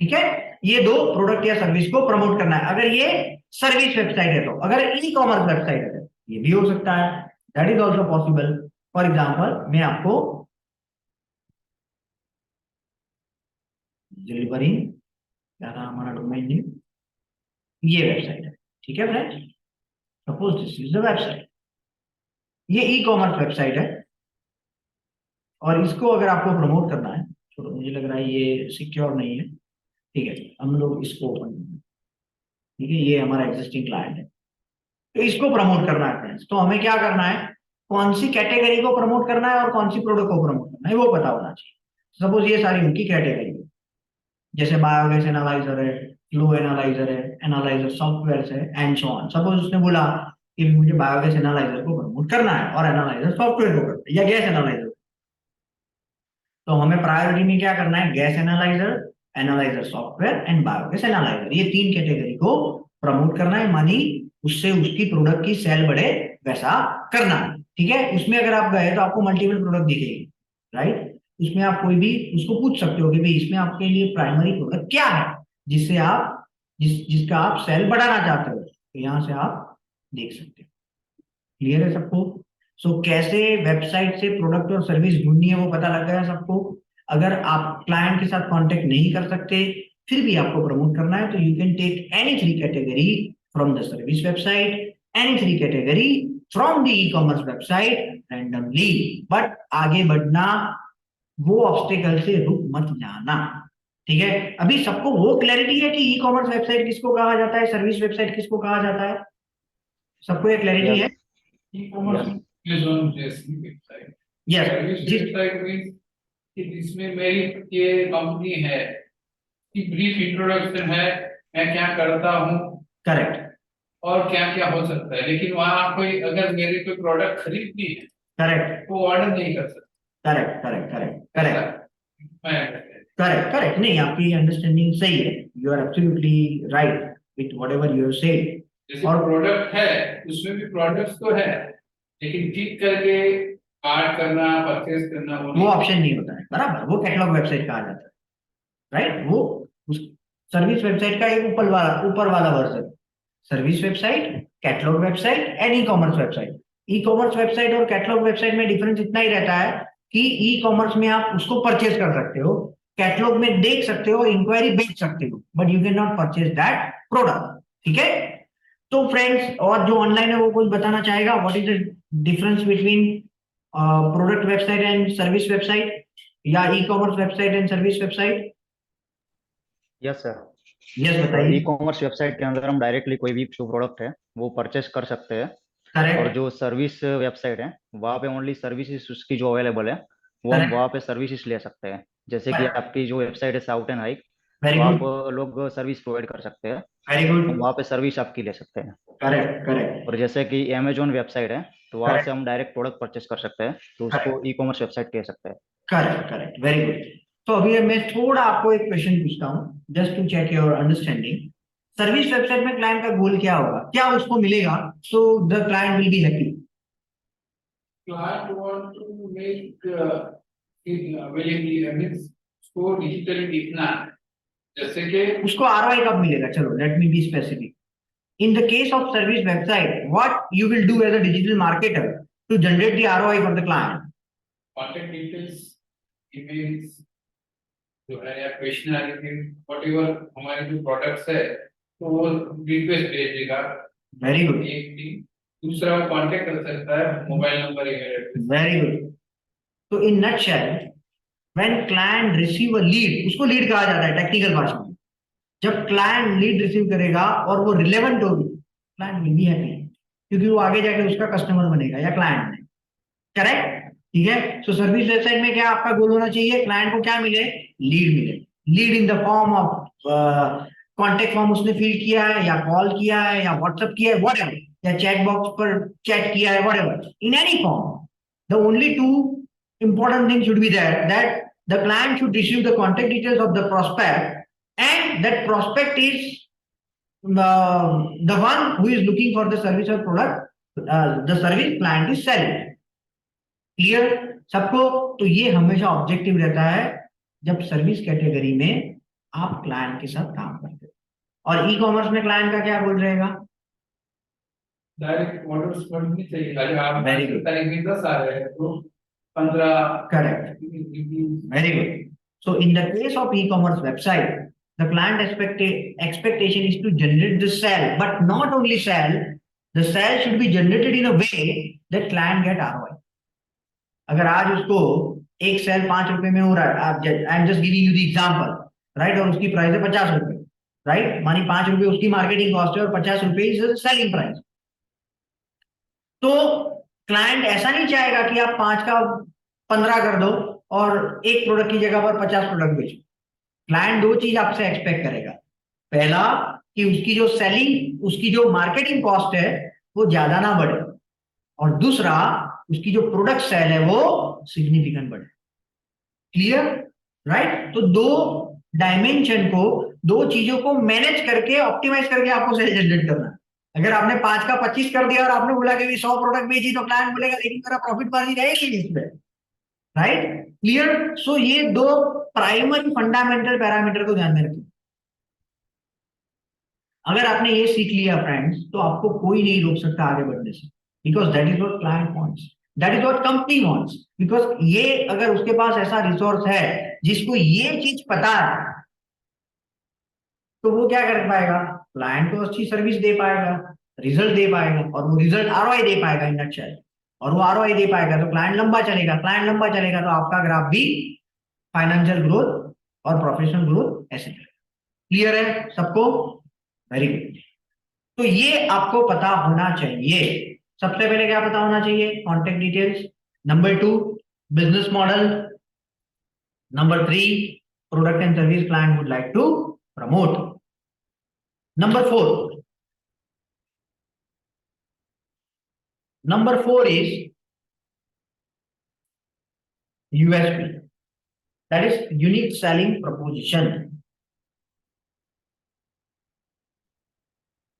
ठीक है। ये 2 प्रोडक्ट या सर्विस को प्रमोट करना है, अगर ये सर्विस वेबसाइट है तो। अगर ई कॉमर्स वेबसाइट है ये भी हो सकता है, that is also possible. For example मैं आपको डिलीवरी, क्या था हमारा डोमेन नेम, ये वेबसाइट है, ठीक है friends. Suppose this is the website, ये ई कॉमर्स वेबसाइट है, और इसको अगर आपको प्रमोट करना है, तो मुझे लग रहा है ये सिक्योर नहीं है, ठीक है, हम लोग इसको ओपन, ठीक है, ये हमारा एग्जिस्टिंग क्लाइंट है, तो इसको प्रमोट करना है फ्रेंड्स। तो हमें क्या करना है, कौन सी कैटेगरी को प्रमोट करना है और कौन सी प्रोडक्ट को प्रमोट करना है वो पता होना चाहिए। सपोज ये सारी उनकी कैटेगरी है, जैसे बायोगैस एनालाइजर है, फ्लो एनालाइजर है, एनालाइजर सॉफ्टवेयर है एंड सो ऑन। सपोज उसने बोला कि मुझे बायोगैस एनालाइजर को प्रमोट करना है और एनालाइजर सॉफ्टवेयर को करना है, या गैस एनालाइजर, तो हमें प्रायोरिटी में क्या करना है, gas analyser, analyser software and biogas analyser, ये 3 कैटेगरी को प्रमोट करना है, मानी उससे उसकी प्रोडक्ट की सेल बढ़े वैसा करना है, ठीक है। उसमें अगर आप गए तो आपको मल्टीपल प्रोडक्ट दिखेगी, राइट। उसमें आप कोई भी उसको पूछ सकते हो कि भाई इसमें आपके लिए प्राइमरी प्रोडक्ट क्या है, जिससे आप जिसका आप सेल बढ़ाना चाहते हो, तो यहाँ से आप देख सकते हो। क्लियर है सबको? सो कैसे वेबसाइट से प्रोडक्ट और सर्विस ढूंढनी है वो पता लग गया सबको। अगर आप क्लाइंट के साथ कांटेक्ट नहीं कर सकते फिर भी आपको प्रमोट करना है, तो you can take any 3 category from the service website, any 3 category from the e commerce website randomly, but आगे बढ़ना, वो ऑब्स्टेकल से रुक मत जाना, ठीक है। अभी सबको वो क्लैरिटी है कि ई कॉमर्स वेबसाइट किसको कहा जाता है, सर्विस वेबसाइट किसको कहा जाता है, सबको ये क्लैरिटी है? E-commerce is on जैसी website, yes, service website means कि जिसमें मेरी ये कंपनी है कि ब्रीफ इंट्रोडक्शन है, मैं क्या करता हूँ करेक्ट और क्या क्या हो सकता है, लेकिन वहाँ कोई अगर मेरे कोई प्रोडक्ट खरीदनी है करेक्ट वो ऑर्डर नहीं कर सकता। करेक्ट करेक्ट करेक्ट करेक्ट मैं करेक्ट करेक्ट, नहीं आपकी अंडरस्टैंडिंग सही है, you are absolutely right with whatever you have said. जैसे और प्रोडक्ट है उसमें भी प्रोडक्ट्स तो है, लेकिन क्लिक करके कार्ड करना, परचेज करना वो ऑप्शन नहीं होता है, बराबर, वो कैटलॉग वेबसाइट कहा जाता है, राइट। वो उस सर्विस वेबसाइट का एक ऊपर वाला version, service website, catalogue website and e commerce website, e commerce website और कैटलॉग वेबसाइट में डिफरेंस इतना ही रहता है कि ई कॉमर्स में आप उसको परचेज कर सकते हो, कैटलॉग में देख सकते हो, इंक्वायरी बेच सकते हो, but you can not purchase that product. ठीक है, तो फ्रेंड्स, और जो ऑनलाइन है वो कुछ बताना चाहेगा, what is the difference between product website and service website, या e commerce website and service website? Yes sir. Yes, ई बताइए। कॉमर्स वेबसाइट के अंदर हम डायरेक्टली कोई भी जो प्रोडक्ट है वो परचेस कर सकते हैं, और करेक्ट, जो सर्विस वेबसाइट है वहाँ पे ओनली सर्विसेज उसकी जो अवेलेबल है वो हम करेक्ट, वहाँ पे सर्विसेज ले सकते हैं। जैसे कि आपकी जो वेबसाइट है साउट एंड हाइक, वेरी तो आप गुड, लोग सर्विस प्रोवाइड कर सकते हैं, वेरी हम गुड, वहाँ पे सर्विस आपकी ले सकते हैं। करेक्ट, करेक्ट, और जैसे कि अमेजोन वेबसाइट है तो वहाँ से करेक्ट, हम डायरेक्ट प्रोडक्ट परचेस कर सकते हैं, तो उसको करेक्ट, ई कॉमर्स वेबसाइट कह सकते हैं। Correct, correct, very good. तो अभी मैं थोड़ा आपको एक क्वेश्चन पूछता हूँ, just to check your understanding. Service website में क्लाइंट का गोल क्या होगा, क्या उसको मिलेगा so the client will be happy? Client want to make it available, means उसको digitally दिखना है, जैसे कि उसको आरओआई कब मिलेगा? चलो, let me be specific. In the case of service website, what you will do as a digital marketer to generate the ROI for the client? contact details, emails जो है या क्वेश्चनरी, whatever हमारे जो products है तो वो request भेजेगा, very good, एक थिंग। दूसरा वो कांटेक्ट कर सकता है, mobile number, email address. Very good. तो in nutshell, when client receive a lead, उसको लीड कहा जाता है टेक्निकल भाषा में। जब क्लाइंट लीड रिसीव करेगा और वो रिलेवेंट होगी, क्लाइंट विल बी हैप्पी, क्योंकि वो आगे जाके उसका कस्टमर बनेगा या क्लाइंट बनेगा। करेक्ट, ठीक है। सो सर्विस वेबसाइट में क्या आपका गोल होना चाहिए? क्लाइंट को क्या मिले? लीड मिले। Lead in the form of contact form उसने फिल किया है, या कॉल किया है, या व्हाट्सएप किया है, व्हाटएवर, या चैट बॉक्स पर चैट किया है, whatever, in any form. The only two important thing should be there, that the client should receive the contact details of the prospect, and that prospect is the one who is looking for the service or product, the service client is selling। Clear सबको? तो ये हमेशा objective रहता है जब service category में आप client के साथ काम करते हो। और ई कॉमर्स में क्लाइंट का क्या बोल रहेगा? डायरेक्ट ऑर्डर्स नहीं चाहिए, अगर आप Very good. तारीख में 10 आ रहे हैं तो 15। Correct, very good. So in the case of e-commerce website, the client expectation is to generate the sale, but not only sale, the sale should be generated in a way that client get ROI। अगर आज उसको एक cell 5 रुपए में हो रहा है, आप, आई am just giving you the example, right, और उसकी प्राइस है 50 रुपए, राइट, मानी 5 रुपए उसकी मार्केटिंग कॉस्ट है और 50 रुपए इज सेलिंग प्राइस। तो क्लाइंट ऐसा नहीं चाहेगा कि आप 5 का 15 कर दो और एक प्रोडक्ट की जगह पर 50 प्रोडक्ट बेचो। क्लाइंट दो चीज आपसे एक्सपेक्ट करेगा, पहला कि उसकी जो सेलिंग, उसकी जो मार्केटिंग कॉस्ट है वो ज्यादा ना बढ़े, और दूसरा उसकी जो प्रोडक्ट सेल है वो सिग्निफिकेंट बढ़े। Clear, right? तो दो डायमेंशन को, दो चीजों को मैनेज करके, ऑप्टिमाइज करके आपको सेल जनरेट करना है। अगर आपने 5 का 25 कर दिया और आपने बोला कि 100 प्रोडक्ट बेची, तो क्लाइंट बोलेगा लेकिन मेरा प्रॉफिट मार्जिन रहेगी नहीं इसमें, राइट? क्लियर? सो ये दो प्राइमरी फंडामेंटल पैरामीटर को ध्यान में रखिए। अगर आपने ये सीख लिया फ्रेंड्स, तो आपको कोई नहीं रोक सकता आगे बढ़ने से, because that is what client wants, that is what company wants. Because ये, अगर उसके पास ऐसा रिसोर्स है जिसको ये चीज पता है, तो वो क्या कर पाएगा? क्लाइंट को अच्छी सर्विस दे पाएगा, रिजल्ट दे पाएगा, और वो रिजल्ट आरओआई दे पाएगा इन नटशेल। और वो आरओआई दे पाएगा तो क्लाइंट लंबा चलेगा, क्लाइंट लंबा चलेगा तो आपका ग्राफ भी फाइनेंशियल ग्रोथ और प्रोफेशनल ग्रोथ ऐसे चलेगा। क्लियर है सबको? Very good. तो ये आपको पता होना चाहिए। सबसे पहले क्या पता होना चाहिए? Contact details. Number 2, business model. Number 3, product and service client would like to promote. Number 4 is USP, that is unique selling proposition,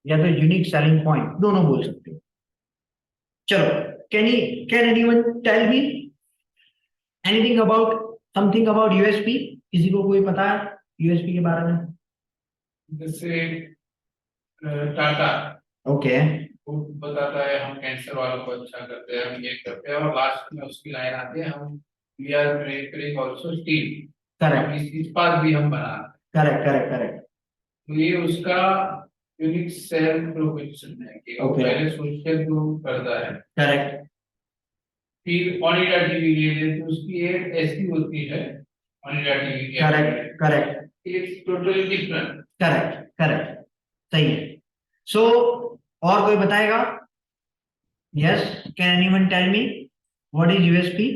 या तो यूनिक सेलिंग पॉइंट, दोनों बोल सकते हो। चलो, can anyone tell me anything about, something about USP? किसी को कोई पता है यूएसपी के बारे में? जैसे टाटा, ओके, वो बताता है हम कैंसर वालों को अच्छा करते हैं, हम ये करते हैं, और लास्ट में उसकी लाइन आती है हम we are manufacturing also steel, correct इस्पात भी हम बना रहे हैं। करेक्ट करेक्ट करेक्ट तो ये उसका यूनिक सेल प्रोपोजिशन है कि वो Okay. पहले सोशल ग्रुप करता है, करेक्ट फिर ओनिडा टीवी ले ले तो उसकी एड ऐसी होती है, ओनिडा टीवी की correct correct it's totally different. Correct correct सही है। सो और कोई बताएगा? Yes, can anyone tell me what is USP?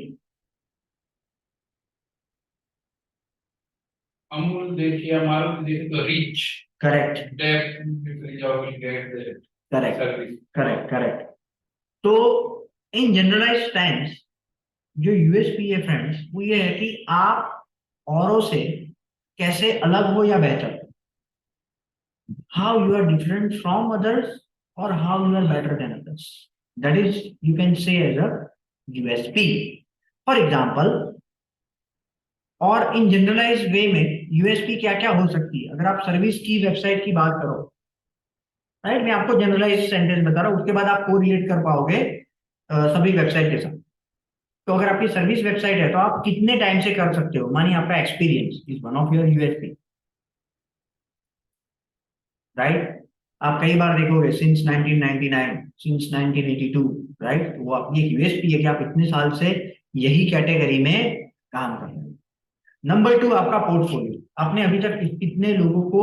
Amul देखिए, हमारा देखिए तो reach, correct depth, correct service. Correct correct. तो इन जनरलाइज टर्म्स जो यूएसपी है फ्रेंड्स, वो ये है कि आप औरों से कैसे अलग हो या बेहतर, how you are different from others और how you are better than others, that is you can say as a USP for example. और इन जनरलाइज वे में यूएसपी क्या क्या हो सकती है, अगर आप सर्विस की वेबसाइट की बात करो, राइट, मैं आपको जनरलाइज सेंटेंस बता रहा हूं, उसके बाद आप को रिलेट कर पाओगे सभी वेबसाइट के साथ। तो अगर आपकी सर्विस वेबसाइट है तो आप कितने टाइम से कर सकते हो, मानिए आपका experience is one of your USP, right. आप कई बार देखोगे सिंस 1999, सिंस 1982, राइट, वो आपकी एक यूएसपी है कि आप इतने साल से यही कैटेगरी में काम कर रहे हैं। नंबर 2, आपका पोर्टफोलियो, आपने अभी तक कितने लोगों को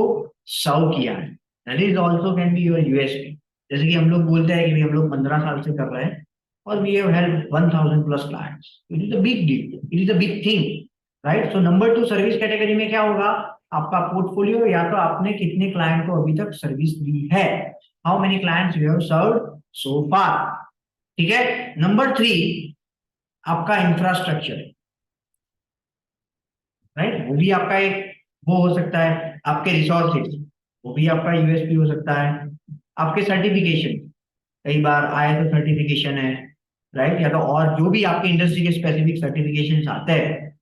सर्व किया है, that is also can be your USP. जैसे कि हम लोग बोलते हैं कि हम लोग 15 साल से कर रहे हैं और we have help 1000 plus clients, it is a big deal, it is a big thing, right. So number 2 service category में क्या होगा, आपका पोर्टफोलियो, या तो आपने कितने क्लाइंट को अभी तक सर्विस दी है, how many clients you have served so far, ठीक है। नंबर 3, आपका इंफ्रास्ट्रक्चर, राइट, वो भी आपका एक वो हो सकता है, आपके रिसोर्सेज, वो भी आपका यूएसपी हो सकता है। आपके सर्टिफिकेशन, कई बार आईएसओ सर्टिफिकेशन है, राइट, या तो और जो भी आपके इंडस्ट्री के स्पेसिफिक सर्टिफिकेशन आते हैं,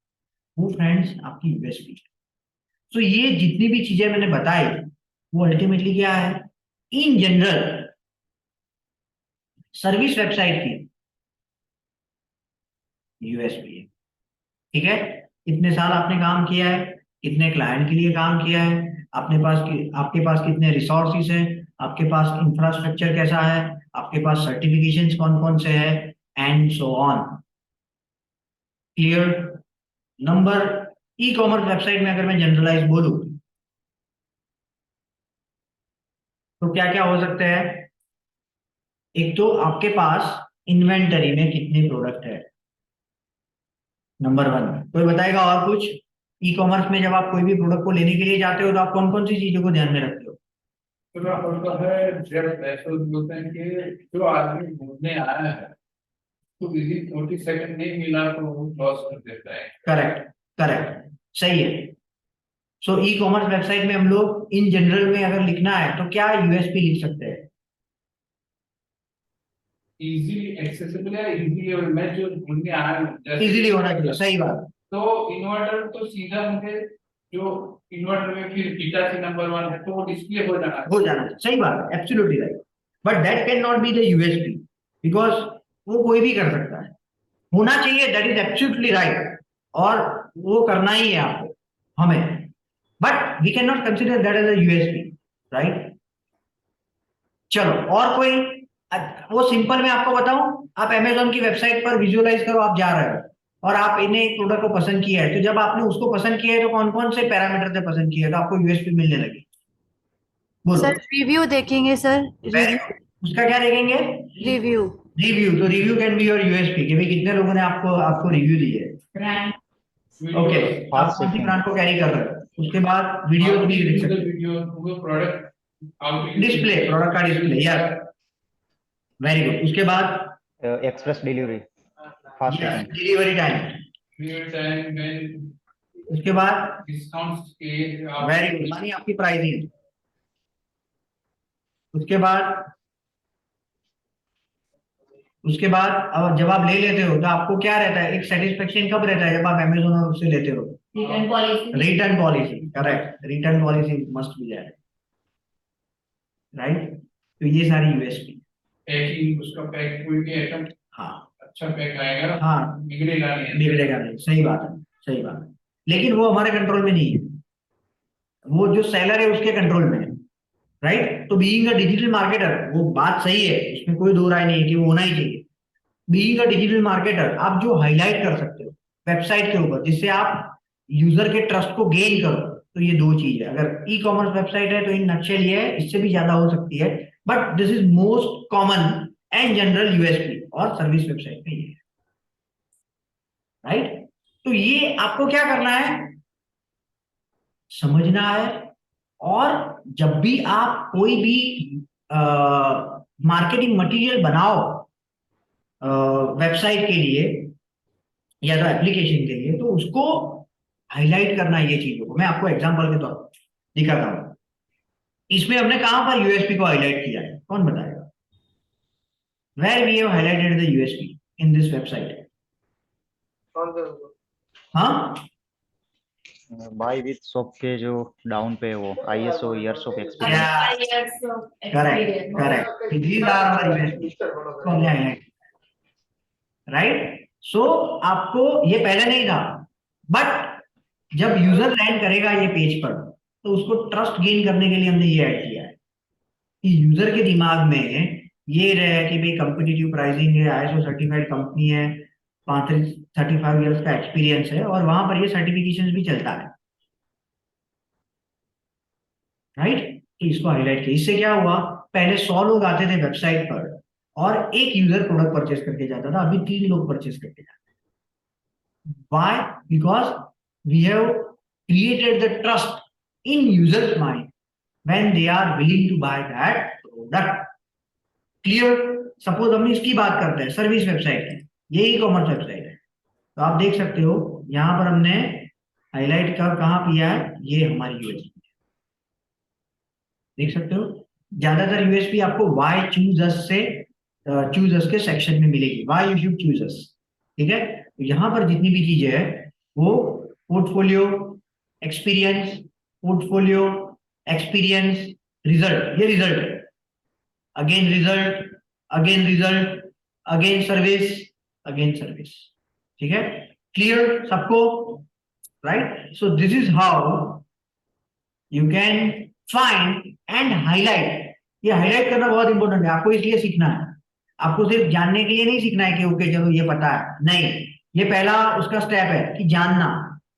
वो फ्रेंड्स आपकी यूएसपी है। तो ये जितनी भी चीजें मैंने बताई वो अल्टीमेटली क्या है, इन जनरल सर्विस वेबसाइट की यूएसपी है, ठीक है। कितने साल आपने काम किया है, कितने क्लाइंट के लिए काम किया है, आपके पास कितने रिसोर्सेज हैं, आपके पास इंफ्रास्ट्रक्चर कैसा है, आपके पास सर्टिफिकेशंस कौन कौन से हैं, and so on. Clear? Number, e commerce website में अगर मैं जनरलाइज बोलूं तो क्या क्या हो सकते हैं, एक तो आपके पास इन्वेंटरी में कितने प्रोडक्ट है, नंबर 1। कोई बताएगा और कुछ? ई कॉमर्स में जब आप कोई भी प्रोडक्ट को लेने के लिए जाते हो तो आप कौन कौन सी चीजों को ध्यान में रखते हो? पूरा होता है जब ऐसा बोलते हैं कि जो आदमी घूमने आया है तो विद इन 40 सेकंड नहीं मिला तो वो लॉस कर देता है। करेक्ट करेक्ट सही है। सो ई कॉमर्स वेबसाइट में हम लोग इन जनरल में अगर लिखना है तो क्या यूएसपी लिख सकते हैं? इजीली एक्सेसिबल है, इजीली, और मैं जो घूमने आया हूँ जैसे इजीली होना चाहिए, सही बात। तो इन्वर्टर तो सीधा मुझे जो इन्वर्टर में फिर हिटाची नंबर 1 है तो वो डिस्प्ले हो जाना हो जाना चाहिए, सही बात, absolutely right. But that can not be the USP, because वो कोई भी कर सकता है, होना चाहिए, दैट इज एब्सोल्युटली राइट, और वो करना ही है आपको, हमें, but we can not consider that as a USP, right. चलो और कोई, वो सिंपल मैं आपको बताऊं, आप अमेजोन की वेबसाइट पर विजुअलाइज करो, आप जा रहे हो और आप इन्हें एक प्रोडक्ट को पसंद किया है, तो जब आपने उसको पसंद किया है तो कौन कौन से पैरामीटर से पसंद किया है तो आपको यूएसपी मिलने लगे? बोलो। सर रिव्यू देखेंगे सर, रिव्यू उसका क्या देखेंगे? Review review. तो review can be your USP, कि भाई कितने लोगों ने आपको आपको रिव्यू दिए है, ओके, आप कौन सी ब्रांड को कैरी कर रहे हो। उसके बाद वीडियो भी लिख सकते हो, वीडियो वो प्रोडक्ट डिस्प्ले, प्रोडक्ट का डिस्प्ले, यार वेरी गुड। उसके बाद express delivery, fast shipping, delivery time, real time में उसके बाद डिस्काउंट्स के वेरी गुड, मानी आपकी प्राइसिंग, उसके बाद अब जब आप ले लेते हो तो आपको क्या रहता है, एक सेटिस्फेक्शन कब रहता है जब आप अमेजोन और उससे लेते हो? Return policy, correct, return policy must be there, right. तो ये सारी यूएसपी। पैकिंग उसका पैक कोई भी आइटम हाँ अच्छा पैक आएगा, हाँ बिगड़ेगा नहीं। बिगड़ेगा नहीं, सही बात है, सही बात है। लेकिन वो हमारे कंट्रोल में नहीं है, वो जो सेलर है उसके कंट्रोल में है, राइट। तो बीइंग अ डिजिटल मार्केटर, वो बात सही है, उसमें कोई दो राय नहीं है कि वो होना ही चाहिए। बीइंग अ डिजिटल मार्केटर, आप जो हाईलाइट कर सकते हो वेबसाइट के ऊपर जिससे आप यूजर के ट्रस्ट को गेन करो, तो ये दो चीज है। अगर ई कॉमर्स वेबसाइट है तो इन नक्शल ये है, इससे भी ज्यादा हो सकती है, but this is most common and general USP और सर्विस वेबसाइट में ये है, राइट। तो ये आपको क्या करना है, समझना है। और जब भी आप कोई भी मार्केटिंग मटेरियल बनाओ वेबसाइट के लिए या तो एप्लीकेशन के लिए, तो उसको हाईलाइट करना है ये चीजों को। मैं आपको एग्जांपल के तौर पर दिखाता हूं। इसमें हमने कहां पर यूएसपी को हाईलाइट किया है, कौन बताएगा? Where we have highlighted the USP in this website? हाँ, बाय विथ शॉप के जो डाउन पे है वो ISO years of experience. yeah, correct, these are our USP को हमने हाईलाइट, राइट। सो आपको ये पहले नहीं था, बट जब यूजर लैंड करेगा ये पेज पर, तो उसको ट्रस्ट गेन करने के लिए हमने ये ऐड किया है कि यूजर के दिमाग में ये रहे कि भाई कॉम्पिटिटिव प्राइसिंग है, ISO सर्टिफाइड कंपनी है, 35 इयर्स का एक्सपीरियंस है, और वहां पर ये सर्टिफिकेशन भी चलता है, राइट। तो इसको हाईलाइट किया। इससे क्या हुआ, पहले 100 लोग आते थे वेबसाइट पर और एक यूजर प्रोडक्ट परचेस करके जाता था, अभी 3 लोग परचेस करके जाते हैं। Why? Because we have created the trust in users mind when they are willing to buy that product. Clear? Suppose हमने इसकी बात करते हैं, सर्विस वेबसाइट है, ये ई कॉमर्स वेबसाइट है, तो आप देख सकते हो यहां पर हमने हाईलाइट कहां किया है, ये हमारी यूएसपी देख सकते हो। ज्यादातर यूएसपी आपको वाई चूज अस से चूज अस के सेक्शन में मिलेगी, वाई यू शुड चूज अस, ठीक है। तो यहाँ पर जितनी भी चीजें है वो portfolio, experience, portfolio, experience, result, ये रिजल्ट है, again result, again result, again service, again service, ठीक है। क्लियर सबको? Right. So this is how you can find and highlight. ये हाईलाइट करना बहुत इंपॉर्टेंट है, आपको इसलिए सीखना है, आपको सिर्फ जानने के लिए नहीं सीखना है कि ओके चलो ये पता है, नहीं, ये पहला उसका स्टेप है कि जानना,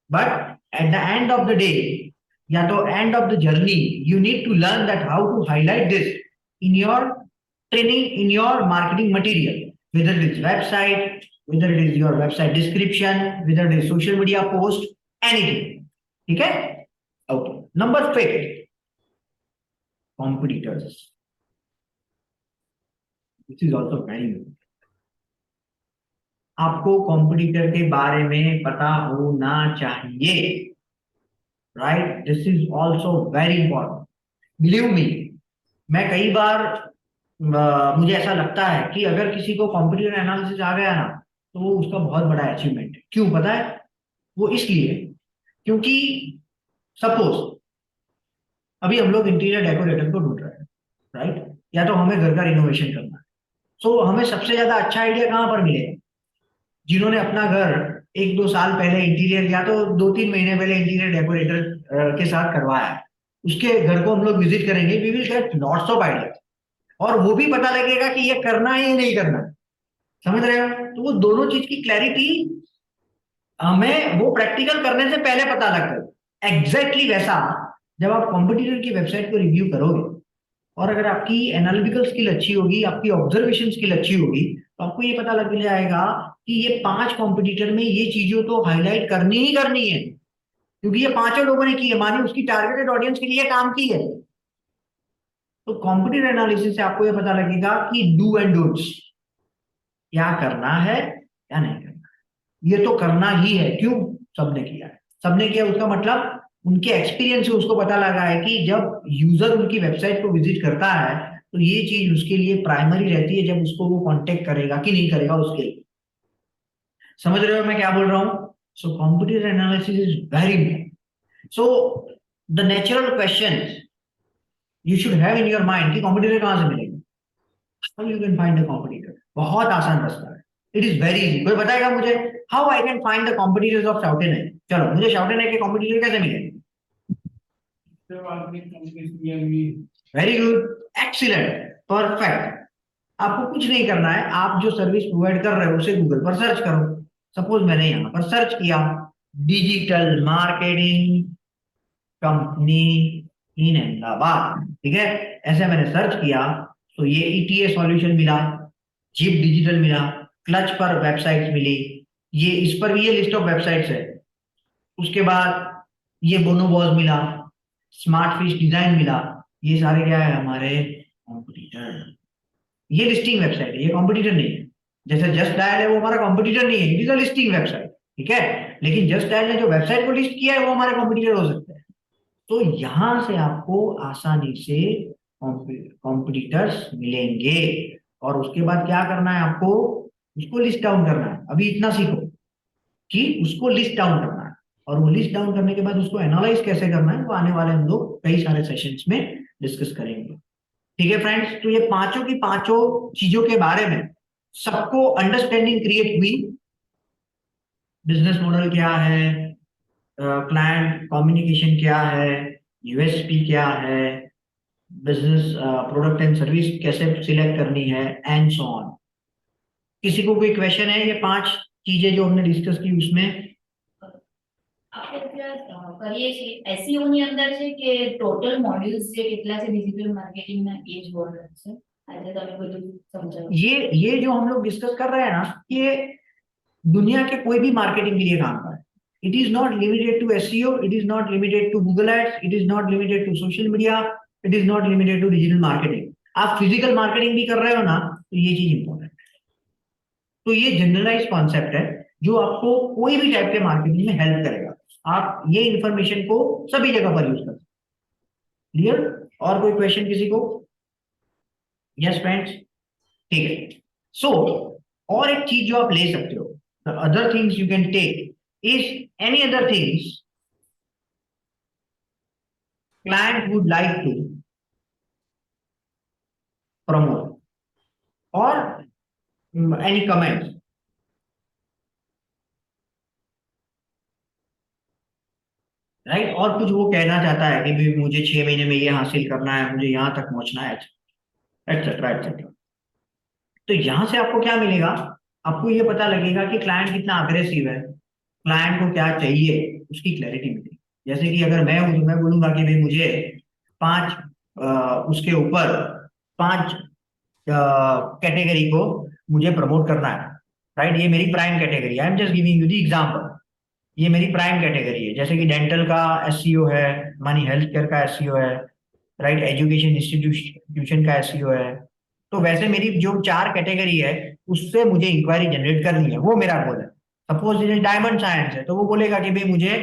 but at the end of the day या तो end of the journey you need to learn that how to highlight this in your training, in your marketing material, whether it is website, whether it is your website description, whether it is social media post, anything, ठीक है। okay, number 5, competitors. This is also very important. आपको competitor के बारे में पता होना चाहिए, right. This is also very important, believe me. मैं कई बार मुझे ऐसा लगता है कि अगर किसी को कॉम्पिटिटर एनालिसिस आ गया ना, तो वो उसका बहुत बड़ा अचीवमेंट है। क्यों पता है? वो इसलिए क्योंकि सपोज अभी हम लोग इंटीरियर डेकोरेटर को ढूंढ रहे हैं, राइट, या तो हमें घर का रिनोवेशन करना है, सो हमें सबसे ज्यादा अच्छा आइडिया कहां पर मिलेगा? जिन्होंने अपना घर 1-2 साल पहले इंटीरियर या तो 2-3 महीने पहले इंटीरियर डेकोरेटर के साथ करवाया है, उसके घर को हम लोग विजिट करेंगे, we will get lots of ideas, और वो भी पता लगेगा कि ये करना है या नहीं करना, समझ रहे हो? तो वो दोनों चीज की क्लैरिटी हमें वो प्रैक्टिकल करने से पहले पता लगता है। एग्जैक्टली वैसा जब आप कॉम्पिटिटर की वेबसाइट को रिव्यू करोगे और अगर आपकी एनालिटिकल स्किल अच्छी होगी, आपकी ऑब्जर्वेशन स्किल अच्छी होगी, तो आपको ये पता लग जाएगा कि ये 5 कॉम्पिटिटर में ये चीजों तो हाईलाइट करनी ही करनी है, क्योंकि ये 5 लोगों ने की है, मानी उसकी टारगेटेड ऑडियंस के लिए काम की है। तो कॉम्पिटिटर एनालिसिस से आपको ये पता लगेगा कि डू एंड डोंट्स, क्या करना है या नहीं करना है। ये तो करना ही है, क्यों? सबने किया है, सबने किया, उसका मतलब उनके एक्सपीरियंस से उसको पता लगा है कि जब यूजर उनकी वेबसाइट को विजिट करता है तो ये चीज उसके लिए प्राइमरी रहती है, जब उसको वो कांटेक्ट करेगा कि नहीं करेगा उसके लिए। समझ रहे हो मैं क्या बोल रहा हूं? So competitor analysis is very important. So the natural question you should have in your mind कि कॉम्पिटिटर कहां से मिलेगा, how you can find the competitor, बहुत आसान रास्ता है, इट इज वेरी इजी। कोई बताएगा मुझे how I can find the competitors of शाउटेन है? चलो मुझे शाउटेन है के कॉम्पिटिटर कैसे मिलेंगे? So आपने companies में भी वेरी गुड, एक्सीलेंट, परफेक्ट। आपको कुछ नहीं करना है, आप जो सर्विस प्रोवाइड कर रहे हो उसे गूगल पर सर्च करो। सपोज मैंने यहाँ पर सर्च किया डिजिटल मार्केटिंग कंपनी इन अहमदाबाद, ठीक है, ऐसे मैंने सर्च किया तो ये ईटीए सॉल्यूशन मिला, जिप डिजिटल मिला, क्लच पर वेबसाइट्स मिली, ये इस पर भी ये लिस्ट ऑफ वेबसाइट्स है। उसके बाद ये बोनोबॉज मिला, स्मार्ट फिश डिजाइन मिला, ये सारे क्या है हमारे कॉम्पिटिटर। ये लिस्टिंग वेबसाइट है, ये कॉम्पिटिटर नहीं है। जैसे जस्ट डायल है वो हमारा कॉम्पिटिटर नहीं है, it is a listing website, ठीक है। लेकिन जस्ट डायल ने जो वेबसाइट को लिस्ट किया है वो हमारे कॉम्पिटिटर हो सकते हैं। तो यहां से आपको आसानी से कॉम्पिटिटर्स मिलेंगे। और उसके बाद क्या करना है आपको, उसको लिस्ट डाउन करना है। अभी इतना सीखो कि उसको लिस्ट डाउन करना है, और वो लिस्ट डाउन करने के बाद उसको एनालाइज कैसे करना है वो आने वाले हम लोग कई सारे सेशंस में डिस्कस करेंगे। ठीक है फ्रेंड्स, तो ये पांचों की पांचों चीजों के बारे में सबको अंडरस्टैंडिंग क्रिएट हुई। बिजनेस मॉडल क्या है, क्लाइंट कम्युनिकेशन क्या है, यूएसपी क्या है, बिजनेस प्रोडक्ट एंड सर्विस कैसे सिलेक्ट करनी है, एंड सो ऑन। किसी को कोई क्वेश्चन है? ये पांच चीजें जो हमने डिस्कस की उसमें આપણે કરીએ છીએ SEO ની અંદર છે કે ટોટલ મોડ્યુલ્સ જે કેટલા છે ડિજિટલ માર્કેટિંગ ના એ જ વર્ડ છે આજે તમે બધું સમજાવો ये जो हम लोग डिस्कस कर रहे हैं ना, ये दुनिया के कोई भी मार्केटिंग के लिए काम का है। It is not limited to SEO, it is not limited to Google Ads, it is not limited to social media, it is not limited to digital marketing. आप फिजिकल मार्केटिंग भी कर रहे हो ना, तो ये चीज इंपॉर्टेंट है। तो ये जनरलाइज कॉन्सेप्ट है जो आपको कोई भी टाइप के मार्केटिंग में हेल्प करेगा। आप ये इंफॉर्मेशन को सभी जगह पर यूज कर सकते हैं। क्लियर? और कोई क्वेश्चन किसी को? यस फ्रेंड्स, ठीक है। सो और एक चीज जो आप ले सकते हो, the other things you can take is any other things client would like to promote or any comments. Right, और कुछ वो कहना चाहता है कि भाई मुझे 6 महीने में ये हासिल करना है, मुझे यहां तक पहुंचना है, एक्सेट्रा एक्सेट्रा। तो यहां से आपको क्या मिलेगा, आपको ये पता लगेगा कि क्लाइंट कितना अग्रेसिव है, क्लाइंट को क्या चाहिए, उसकी क्लैरिटी मिलेगी। जैसे कि अगर मैं हूं तो मैं बोलूंगा कि भाई मुझे पांच उसके ऊपर पांच कैटेगरी को मुझे प्रमोट करना है। राइट, ये मेरी prime category, I am just giving you the example. ये मेरी प्राइम कैटेगरी है, जैसे कि डेंटल का एसईओ है, मानी हेल्थ केयर का एसईओ है, राइट, एजुकेशन इंस्टीट्यूशन का एसईओ है। तो वैसे मेरी जो चार कैटेगरी है उससे मुझे इंक्वायरी जनरेट करनी है, वो मेरा गोल है। सपोज जैसे डायमंड साइंस है तो वो बोलेगा कि भाई मुझे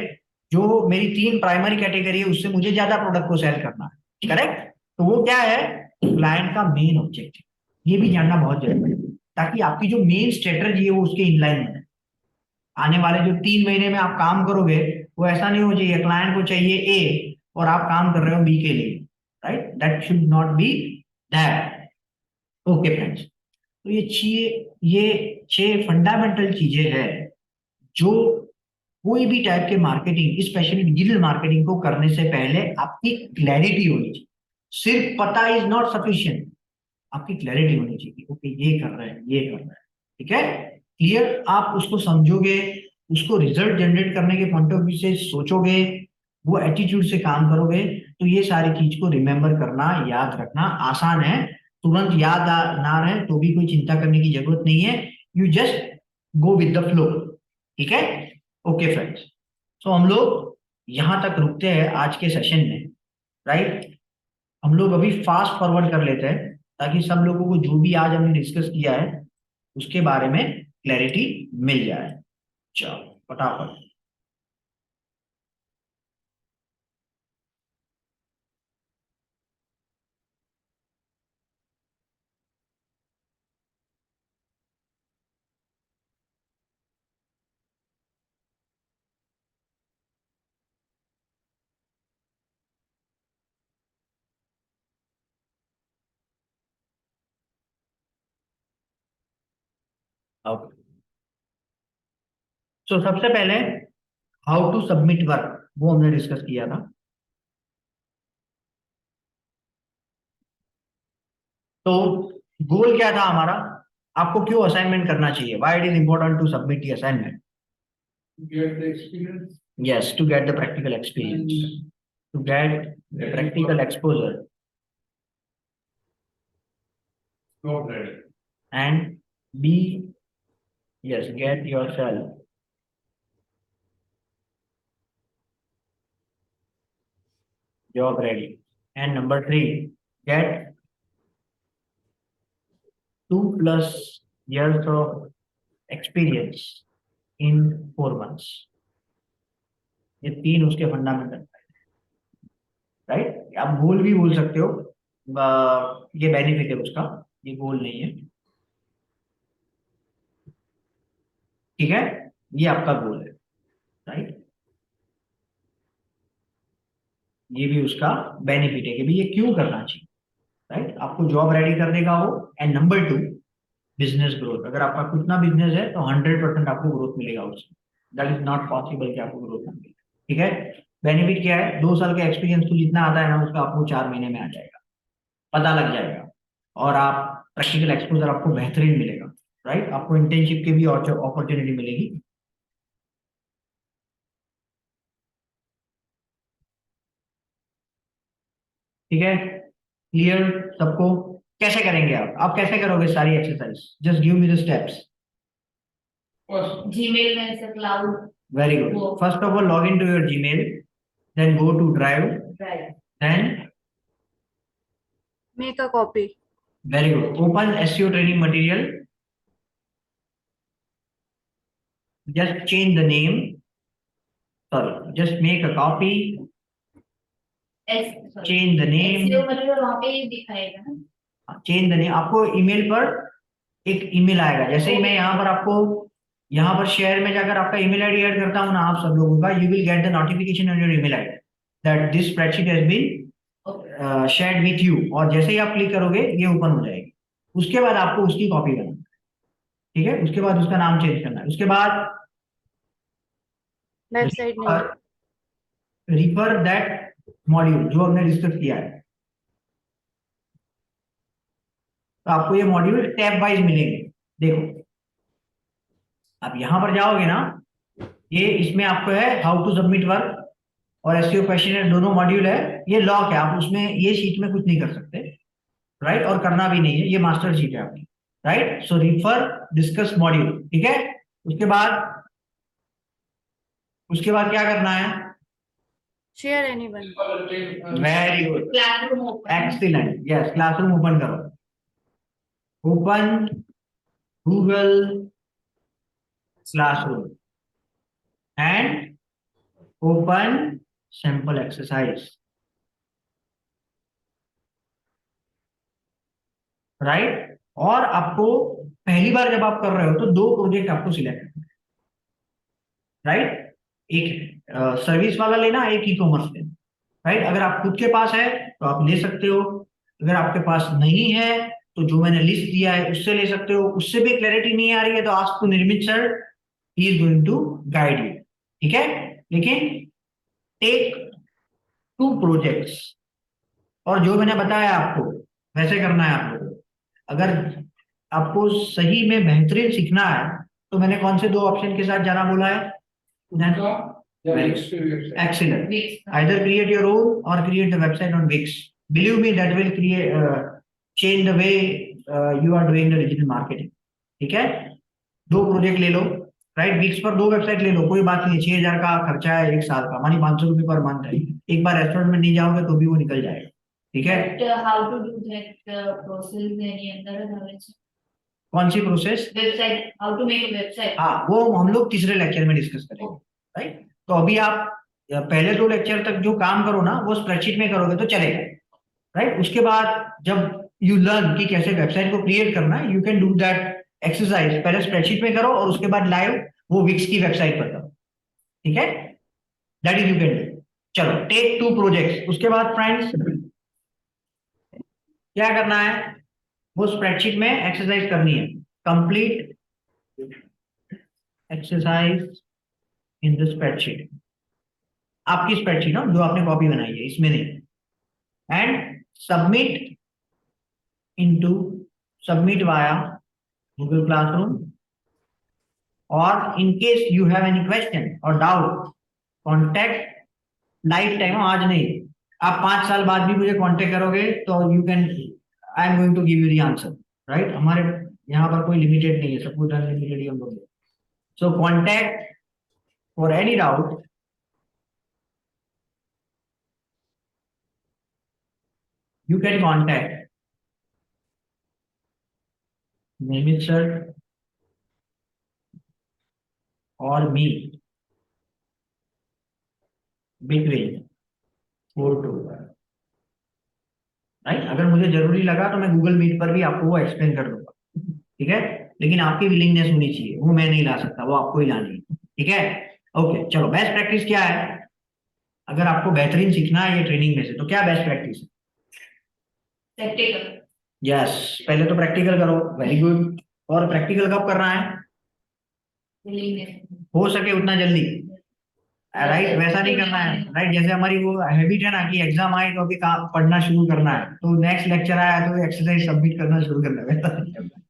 जो मेरी तीन प्राइमरी कैटेगरी है उससे मुझे ज्यादा प्रोडक्ट को सेल करना है। करेक्ट? तो वो क्या है, क्लाइंट का मेन ऑब्जेक्टिव। ये भी जानना बहुत जरूरी है ताकि आपकी जो मेन स्ट्रेटजी है वो उसके इनलाइन है। आने वाले जो 3 महीने में आप काम करोगे वो ऐसा नहीं हो चाहिए क्लाइंट को चाहिए ए और आप काम कर रहे हो बी के लिए। Right, that should not be that. Okay friends, तो ये 6 फंडामेंटल चीजें हैं जो कोई भी टाइप के मार्केटिंग, स्पेशली डिजिटल मार्केटिंग को करने से पहले आपकी क्लैरिटी होनी चाहिए। सिर्फ पता इज नॉट सफिशिएंट, आपकी क्लैरिटी होनी चाहिए। ओके, ये कर रहे हैं, ये कर रहे हैं, ठीक है, क्लियर। आप उसको समझोगे, उसको रिजल्ट जनरेट करने के पॉइंट ऑफ व्यू से सोचोगे, वो एटीट्यूड से काम करोगे, तो ये सारी चीज को रिमेम्बर करना, याद रखना आसान है। तुरंत याद ना रहे तो भी कोई चिंता करने की जरूरत नहीं है, you just go with the flow. ठीक है, ओके फ्रेंड्स, तो हम लोग यहां तक रुकते हैं आज के सेशन में। राइट, हम लोग अभी फास्ट फॉरवर्ड कर लेते हैं ताकि सब लोगों को जो भी आज हमने डिस्कस किया है उसके बारे में क्लैरिटी मिल जाए। चलो फटाफट। ओके, सो सबसे पहले हाउ टू सबमिट वर्क वो हमने डिस्कस किया था। तो गोल क्या था हमारा, आपको क्यों असाइनमेंट करना चाहिए, why it is important to submit the assignment. Get the experience Yes, to get the practical experience, to get the practical exposure job ready. and be, yes, get yourself job ready. And number 3, get 2+ years of experience in 4 months. ये 3 उसके fundamental, right. आप गोल भी बोल सकते हो, ये benefit है उसका, ये गोल नहीं है, ठीक है, ये आपका गोल है, राइट। ये भी उसका बेनिफिट है कि भाई ये क्यों करना चाहिए, राइट। आपको जॉब रेडी करने का हो। And number 2, business growth. अगर आपका कितना बिजनेस है तो 100% आपको ग्रोथ मिलेगा उसमें। दैट इज नॉट पॉसिबल कि आपको ग्रोथ ना मिले, ठीक है। बेनिफिट क्या है, 2 साल का एक्सपीरियंस तो जितना आता है ना उसका आपको 4 महीने में आ जाएगा, पता लग जाएगा, और आप प्रैक्टिकल एक्सपोजर आपको बेहतरीन मिलेगा, राइट। आपको इंटर्नशिप की भी अपॉर्चुनिटी मिलेगी। ठीक है, क्लियर सबको। कैसे करेंगे आप कैसे करोगे सारी exercise, just give me the steps. First, Gmail में से क्लाउड वेरी गुड। वो। First of all log in to your Gmail, then go to drive, drive, then Make a copy. very good, open SEO training material, just change the name, sorry, just make a copy, change the name, SEO मतलब वहाँ पे दिखाएगा ना। change the name। आपको email पर एक email आएगा, जैसे ही मैं यहाँ पर आपको यहाँ पर शेयर में जाकर आपका ईमेल आईडी ऐड करता हूँ ना आप सब लोगों का, you will get the notification on your email ID that this spreadsheet has been shared with you, और जैसे ही आप क्लिक करोगे ये ओपन हो जाएगी। उसके बाद आपको उसकी कॉपी करना है, ठीक है, उसके बाद उसका नाम चेंज करना है, उसके बाद Website name. Refer that module जो हमने डिस्कस किया है। तो आपको ये मॉड्यूल टैब वाइज मिलेंगे। देखो आप यहां पर जाओगे ना, ये इसमें आपको है हाउ टू सबमिट वर्क और एसईओ क्वेश्चनर, दोनों मॉड्यूल है। ये लॉक है, आप उसमें ये शीट में कुछ नहीं कर सकते, राइट, और करना भी नहीं है, ये मास्टर शीट है आपकी, right. So refer discuss module, ठीक है। उसके बाद क्या करना है, Share anyone. Very good, classroom open, excellent, yes, classroom open करो, open Google classroom and open sample exercise, right. और आपको पहली बार जब आप कर रहे हो तो 2 प्रोजेक्ट आपको सिलेक्ट करना है, राइट। एक सर्विस वाला लेना, एक ई कॉमर्स लेना, राइट। अगर आप खुद के पास है तो आप ले सकते हो, अगर आपके पास नहीं है तो जो मैंने लिस्ट दिया है उससे ले सकते हो। उससे भी क्लैरिटी नहीं आ रही है तो ask to Nirmit sir, he is going to guide you, ठीक है। लेकिन टेक 2 प्रोजेक्ट्स, और जो मैंने बताया आपको वैसे करना है आप लोगों को। अगर आपको सही में बेहतरीन सीखना है तो मैंने कौन से 2 ऑप्शन के साथ जाना बोला है, excellent, either create your own or create the website on Wix. Believe me, that will create change the way you are doing the digital marketing, ठीक है। 2 प्रोजेक्ट ले लो, राइट। विक्स पर 2 वेबसाइट ले लो, कोई बात नहीं, 6,000 का खर्चा है 1 साल का, मानी 500 रुपये पर मंथ है। एक बार रेस्टोरेंट में नहीं जाओगे तो भी वो निकल जाएगा, ठीक है। How to do that process any अंदर नॉलेज, कौन सी process, website, how to make a website, हाँ वो हम लोग तीसरे लेक्चर में डिस्कस करेंगे, राइट। तो अभी आप पहले 2 लेक्चर तक जो काम करो ना वो स्प्रेडशीट में करोगे तो चलेगा, राइट। उसके बाद जब यू लर्न कि कैसे वेबसाइट को क्रिएट करना है, you can do that exercise, पहले स्प्रेडशीट में करो और उसके बाद लाइव वो विक्स की वेबसाइट पर करो, ठीक है। That is you can do. चलो टेक 2 प्रोजेक्ट्स। उसके बाद फ्रेंड्स क्या करना है, वो स्प्रेडशीट में एक्सरसाइज करनी है, complete exercise in the spreadsheet, आपकी स्प्रेडशीट ना जो आपने कॉपी बनाई है इसमें नहीं, and submit into submit via Google classroom, और in case you have any question और डाउट कॉन्टेक्ट लाइफ टाइम, आज नहीं, आप 5 साल बाद भी मुझे कांटेक्ट करोगे तो you can, I am going to give you the answer, right. हमारे यहाँ पर कोई लिमिटेड नहीं है, सब कुछ अनलिमिटेड ही हम लोग। So contact for any doubt, you can contact Nemish sir or me between 4 to 5, right. अगर मुझे जरूरी लगा तो मैं गूगल मीट पर भी आपको वो एक्सप्लेन कर दूंगा, ठीक है, लेकिन आपकी विलिंगनेस होनी चाहिए, वो मैं नहीं ला सकता, वो आपको ही लानी है, ठीक है। ओके चलो, बेस्ट प्रैक्टिस क्या है, अगर आपको बेहतरीन सीखना है ये ट्रेनिंग में से, तो क्या बेस्ट प्रैक्टिस है? प्रैक्टिकल। यस, पहले तो प्रैक्टिकल करो, वेरी गुड। और प्रैक्टिकल कब करना है? हो सके उतना जल्दी, राइट। वैसा नहीं करना है, राइट। जैसे हमारी वो हैबिट है ना कि एग्जाम आए तो अभी पढ़ना शुरू करना है, तो नेक्स्ट लेक्चर आया तो एक्सरसाइज सबमिट करना शुरू करना है, वैसा नहीं करना,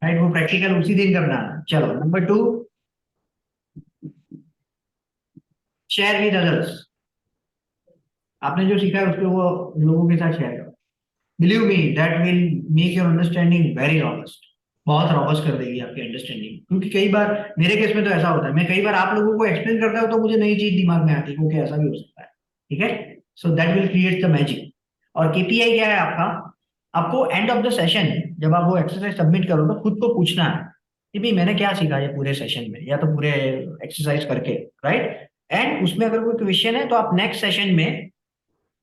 राइट। वो प्रैक्टिकल उसी दिन करना है। चलो नंबर 2, शेयर विद अदर्स। आपने जो सीखा है उसको वो लोगों के साथ शेयर करो। Believe me, that will make your understanding very robust, बहुत रॉबस्ट कर देगी आपकी अंडरस्टैंडिंग। क्योंकि कई बार मेरे केस में तो ऐसा होता है, मैं कई बार आप लोगों को एक्सप्लेन करता हूँ तो मुझे नई चीज दिमाग में आती है, क्योंकि ऐसा भी हो सकता है, ठीक है। So that will create the magic. और केपीआई क्या है आपका? आपको एंड ऑफ द सेशन जब आप वो एक्सरसाइज सबमिट करो तो खुद को पूछना है कि भाई मैंने क्या सीखा ये पूरे सेशन में या तो पूरे एक्सरसाइज करके, राइट। एंड उसमें अगर कोई क्वेश्चन है तो आप नेक्स्ट सेशन में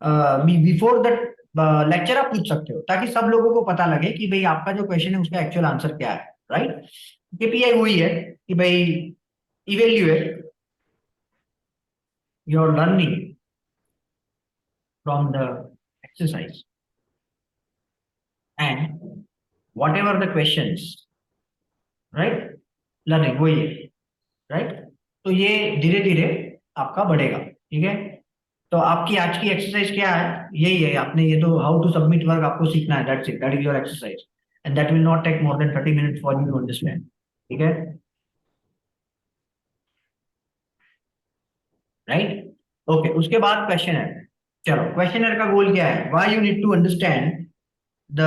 बिफोर द लेक्चर आप पूछ सकते हो, ताकि सब लोगों को पता लगे कि भाई आपका जो क्वेश्चन है उसका एक्चुअल आंसर क्या है, राइट। केपीआई वही है कि भाई evaluate your learning from the exercise and what ever the questions, right. Learning वही है, राइट। तो ये धीरे धीरे आपका बढ़ेगा, ठीक है। तो आपकी आज की एक्सरसाइज क्या है? यही है, आपने ये तो हाउ टू सबमिट वर्क आपको सीखना है, that's it, that is your exercise, and that will not take more than 30 minutes for you to understand, ठीक है, राइट। ओके, उसके बाद क्वेश्चन है। चलो, क्वेश्चनर का गोल क्या है? Why you need to understand the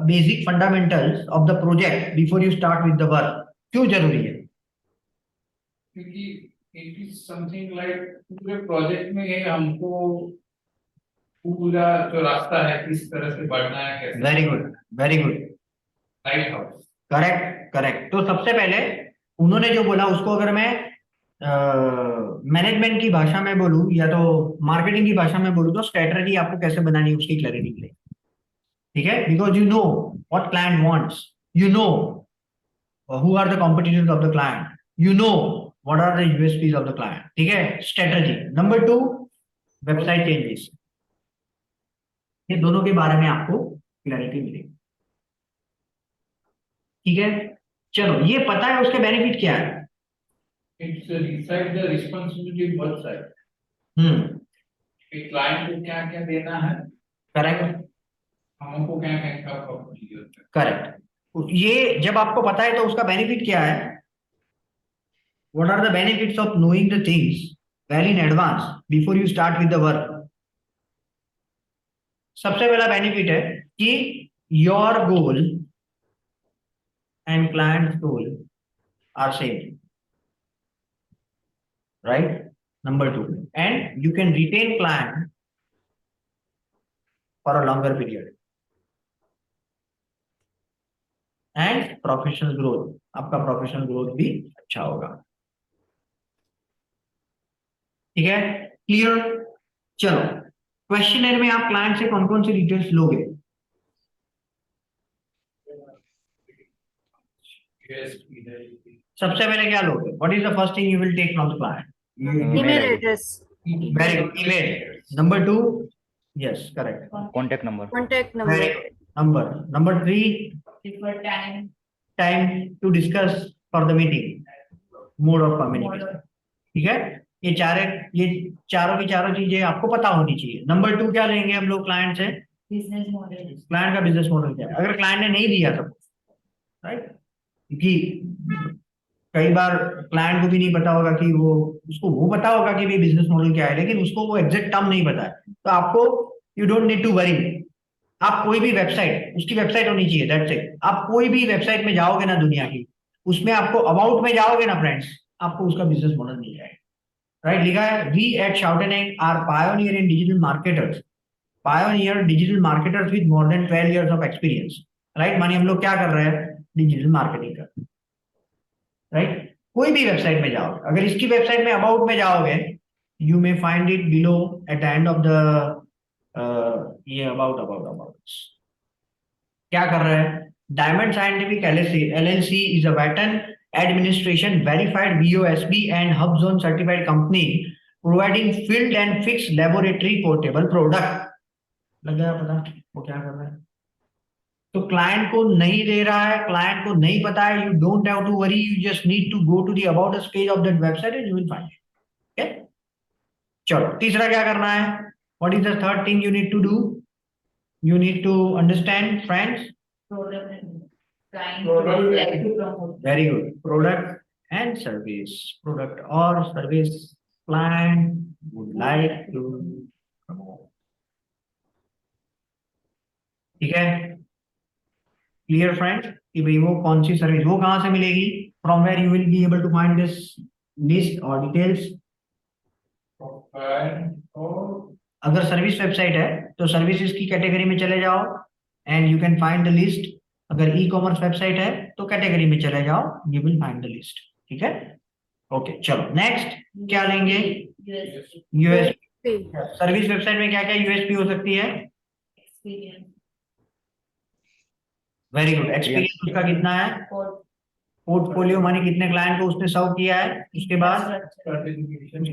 basic fundamentals of the project before you start with the work. क्यों जरूरी है? क्योंकि इट इज समथिंग लाइक पूरे प्रोजेक्ट में ये हमको पूरा जो रास्ता है किस तरह से बढ़ना है, कैसे। Very good, very good, light house. Correct correct. तो सबसे पहले उन्होंने जो बोला उसको अगर मैं मैनेजमेंट की भाषा में बोलूं या तो मार्केटिंग की भाषा में बोलूं, तो स्ट्रेटजी आपको कैसे बनानी है उसकी क्लैरिटी मिलेगी, ठीक है। Because you know what client wants, you know who are the competitors of the client, you know what are the USPs of the client, ठीक है, स्ट्रेटजी। नंबर 2, वेबसाइट चेंजेस, ये दोनों के बारे में आपको क्लैरिटी मिलेगी, ठीक है। चलो, ये पता है उसके बेनिफिट क्या है? It's reside the responsibility both side. कि क्लाइंट को क्या क्या देना है, करेक्ट हमको क्या क्या करना है। करेक्ट। ये जब आपको पता है तो उसका बेनिफिट क्या है? What are the benefits of knowing the things well in advance before you start with the work? सबसे पहला बेनिफिट है कि your goal and client goal are same, right? Number 2, and you can retain client for a longer period, and professional growth, आपका professional growth भी अच्छा होगा, ठीक है, क्लियर। चलो, क्वेश्चनर में आप क्लाइंट से कौन कौन सी डिटेल्स लोगे? सबसे पहले क्या लोगे? What is the first thing you will take from the client? Email address, very good, email. Number 2, yes correct, contact number, contact number, very good. Number 3, Preferred time. time to discuss for the meeting, mode of communication, ठीक है। ये चारों की चारों चीजें आपको पता होनी चाहिए। नंबर 2 क्या लेंगे हम लोग क्लाइंट से? Business model. क्लाइंट का बिजनेस मॉडल क्या है, अगर क्लाइंट ने नहीं दिया तो, राइट। क्योंकि कई बार क्लाइंट को भी नहीं पता होगा कि वो पता होगा कि भी बिजनेस मॉडल क्या है, लेकिन उसको वो एग्जैक्ट टर्म नहीं पता है। तो आपको, you don't need to worry. आप कोई भी वेबसाइट, उसकी वेबसाइट होनी चाहिए, दैट्स इट। आप कोई भी वेबसाइट में जाओगे ना दुनिया की, उसमें आपको अबाउट में जाओगे ना फ्रेंड्स, आपको उसका बिजनेस मॉडल मिल जाएगा, राइट। लिखा है वी एट शाउटेनिंग are pioneer in digital marketers, pioneer digital marketers with more than 12 years of experience, right. मानिए हम लोग क्या कर रहे हैं, डिजिटल मार्केटिंग कर, राइट। कोई भी वेबसाइट में जाओगे, अगर इसकी वेबसाइट में अबाउट में जाओगे, you may find it below at the end of the ये अबाउट क्या कर रहे हैं। Diamond Scientific LLC is a veteran administration verified BOSB and hub zone certified company providing field and fix laboratory portable product. लग गया पता वो क्या कर रहा है। तो क्लाइंट को नहीं दे रहा है, क्लाइंट को नहीं पता है, you don't have to worry, you just need to go to the about us page of that website and you will find it, okay. चलो तीसरा क्या करना है, what is the third thing you need to do, you need to understand friends, very good, product and service, product or service client would like to promote, ठीक है। Clear friends कि भाई वो कौन सी सर्विस, वो कहां से मिलेगी, from where you will be able to find this list और डिटेल्स। अगर सर्विस वेबसाइट है तो सर्विसेज की कैटेगरी में चले जाओ and you can find the list. अगर ई कॉमर्स वेबसाइट है तो कैटेगरी में चले जाओ, you will find the list, ठीक है। ओके चलो नेक्स्ट क्या लेंगे, यूएसपी। सर्विस वेबसाइट में क्या क्या यूएसपी हो सकती है, एक्सपीरियंस, वेरी गुड। एक्सपीरियंस उसका कितना है, पोर्टफोलियो माने कितने क्लाइंट को उसने सर्व किया है, उसके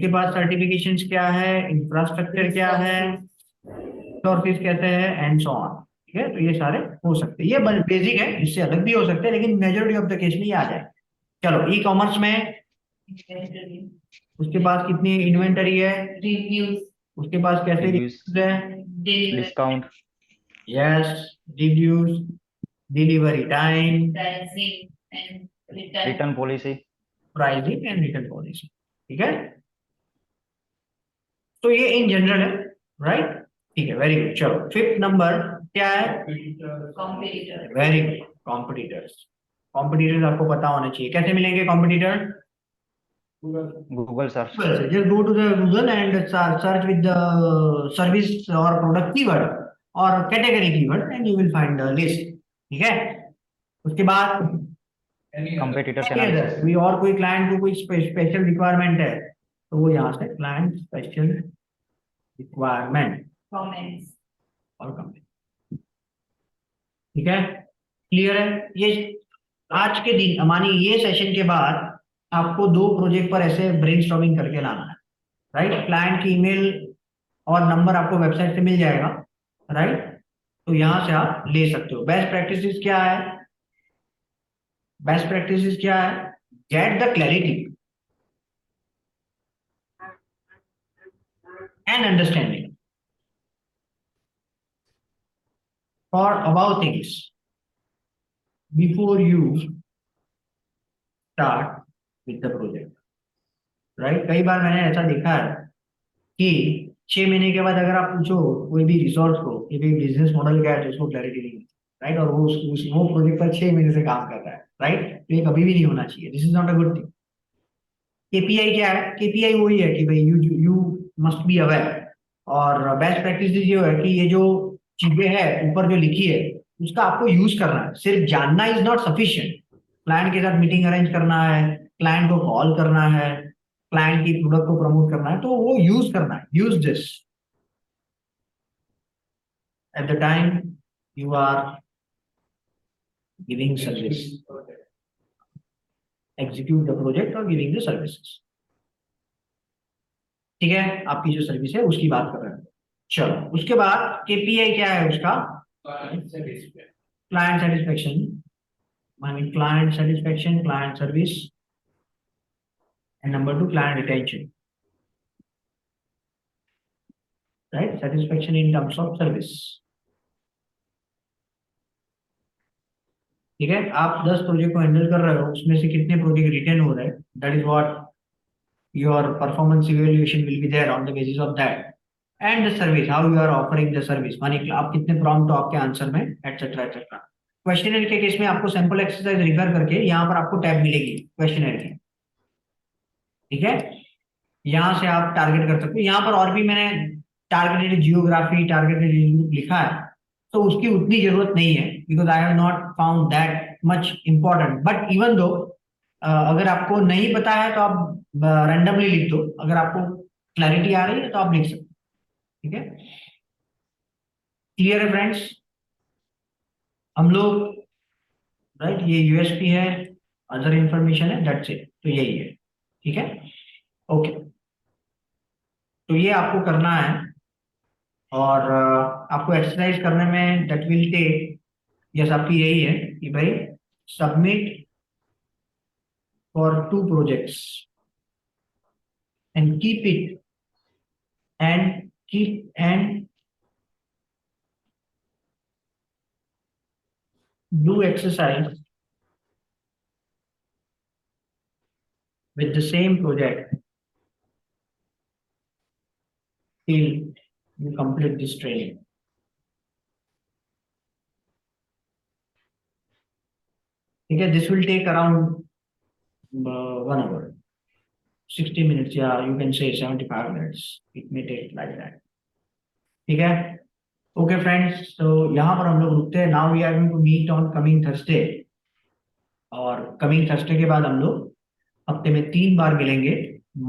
बाद सर्टिफिकेशंस क्या है, इंफ्रास्ट्रक्चर क्या है, रिसोर्सेज कैसे हैं एंड सो ऑन, ठीक है। तो ये सारे हो सकते हैं, ये बेसिक है, इससे अलग भी हो सकते हैं, लेकिन मेजॉरिटी ऑफ द केस में ये आ जाए। चलो ई कॉमर्स में उसके पास कितनी इन्वेंटरी है, रिव्यूज, उसके पास कैसे Reviews, reviews है, discount, yes, reviews, delivery time, pricing and return, return policy, pricing and return policy, ठीक है। तो ये इन जनरल है, राइट, ठीक है, वेरी गुड। चलो फिफ्थ नंबर क्या है, competitor, very good, competitors. Competitors आपको पता होना चाहिए, कैसे मिलेंगे competitor, Google search, just go to the Google and search with the service or product keyword or category keyword and you will find the list, ठीक है। उसके बाद कंपेटिटर्स एनालिसिस, कोई और कोई क्लाइंट को कोई स्पेशल रिक्वायरमेंट है तो वो यहाँ से क्लाइंट स्पेशल रिक्वायरमेंट कमेंट्स, और कंपनी, ठीक है। क्लियर है। ये आज के दिन मानिए ये सेशन के बाद आपको 2 प्रोजेक्ट पर ऐसे ब्रेनस्टॉर्मिंग करके लाना है, राइट। क्लाइंट की ईमेल और नंबर आपको वेबसाइट से मिल जाएगा, राइट। तो यहां से आप ले सकते हो। बेस्ट प्रैक्टिसेस क्या है, बेस्ट प्रैक्टिसेस क्या है, get the clarity and understanding for about things before you start with the project, right. कई बार मैंने ऐसा देखा है कि 6 महीने के बाद अगर आप पूछो कोई भी रिसोर्स को कि भाई बिजनेस मॉडल क्या है तो उसको क्लैरिटी नहीं है, राइट। और वो प्रोजेक्ट पर 6 महीने से काम कर रहा है, राइट। तो ये कभी भी नहीं होना चाहिए, this is not a good thing. KPI क्या है, केपीआई वही है कि भाई यू मस्ट बी अवेयर। और बेस्ट प्रैक्टिस ये है कि ये जो चीजें है ऊपर जो लिखी है उसका आपको यूज करना है, सिर्फ जानना इज नॉट सफिशिएंट। क्लाइंट के साथ मीटिंग अरेंज करना है, क्लाइंट को कॉल करना है, क्लाइंट की प्रोडक्ट को प्रमोट करना है, तो वो यूज करना है, use this at the time you are giving service, execute the project और गिविंग द सर्विसेज, ठीक है। आपकी जो सर्विस है उसकी बात कर रहे हैं। चलो उसके बाद केपीआई क्या है उसका, क्लाइंट सेटिस्फेक्शन, मानी client satisfaction, client service, and number 2 client retention, right? Satisfaction in terms of service. ठीक है, आप 10 प्रोजेक्ट को हैंडल कर रहे हो, उसमें से कितने प्रोजेक्ट रिटेन हो रहे हैं, that is what your performance evaluation will be there on the basis of that, and the service, how you are offering the service, माने कि आप कितने प्रॉम्प्ट हो आपके आंसर में, एटसेट्रा एटसेट्रा। क्वेश्चनर के केस में आपको सैंपल एक्सरसाइज रिफर करके यहाँ पर आपको टैब मिलेगी क्वेश्चनर की, ठीक है, यहाँ से आप टारगेट कर सकते हो। यहाँ पर और भी मैंने टारगेटेड जियोग्राफी, टारगेटेड लिखा है, तो उसकी उतनी जरूरत नहीं है, because I have not found that much important, but even though अगर आपको नहीं पता है तो आप रैंडमली लिख दो, अगर आपको क्लैरिटी आ रही है तो आप लिख सकते हो, ठीक है। क्लियर है फ्रेंड्स, हम लोग राइट, ये यूएसपी है, अदर इंफॉर्मेशन है, दैट्स इट, तो यही है, ठीक है, ओके। तो ये आपको करना है, और आपको एक्सरसाइज करने में दैट विल टेक, यस आपकी यही है कि भाई submit for 2 projects and keep it and do exercise with the same project till you complete this training. ठीक है, this will take around 1 hour, 60 minutes, yeah, you can say 75 minutes, it may take like that, ठीक है। Okay friends, तो यहाँ पर हम लोग रुकते हैं। Now we are going to meet on coming Thursday, और कमिंग थर्सडे के बाद हम लोग हफ्ते में 3 बार मिलेंगे,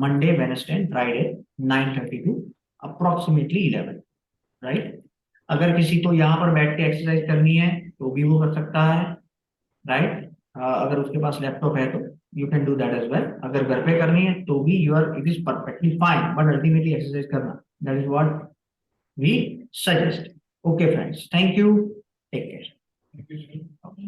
Monday, Wednesday and Friday, 9:30 to approximately 11, right. अगर किसी को यहाँ पर बैठ के एक्सरसाइज करनी है तो भी वो कर सकता है, राइट। अगर उसके पास लैपटॉप है तो you can do that as well. अगर घर पे करनी है तो भी it is perfectly fine, but ultimately exercise करना, that is what we suggest. Okay friends, thank you, take care. Thank you, sir. Okay.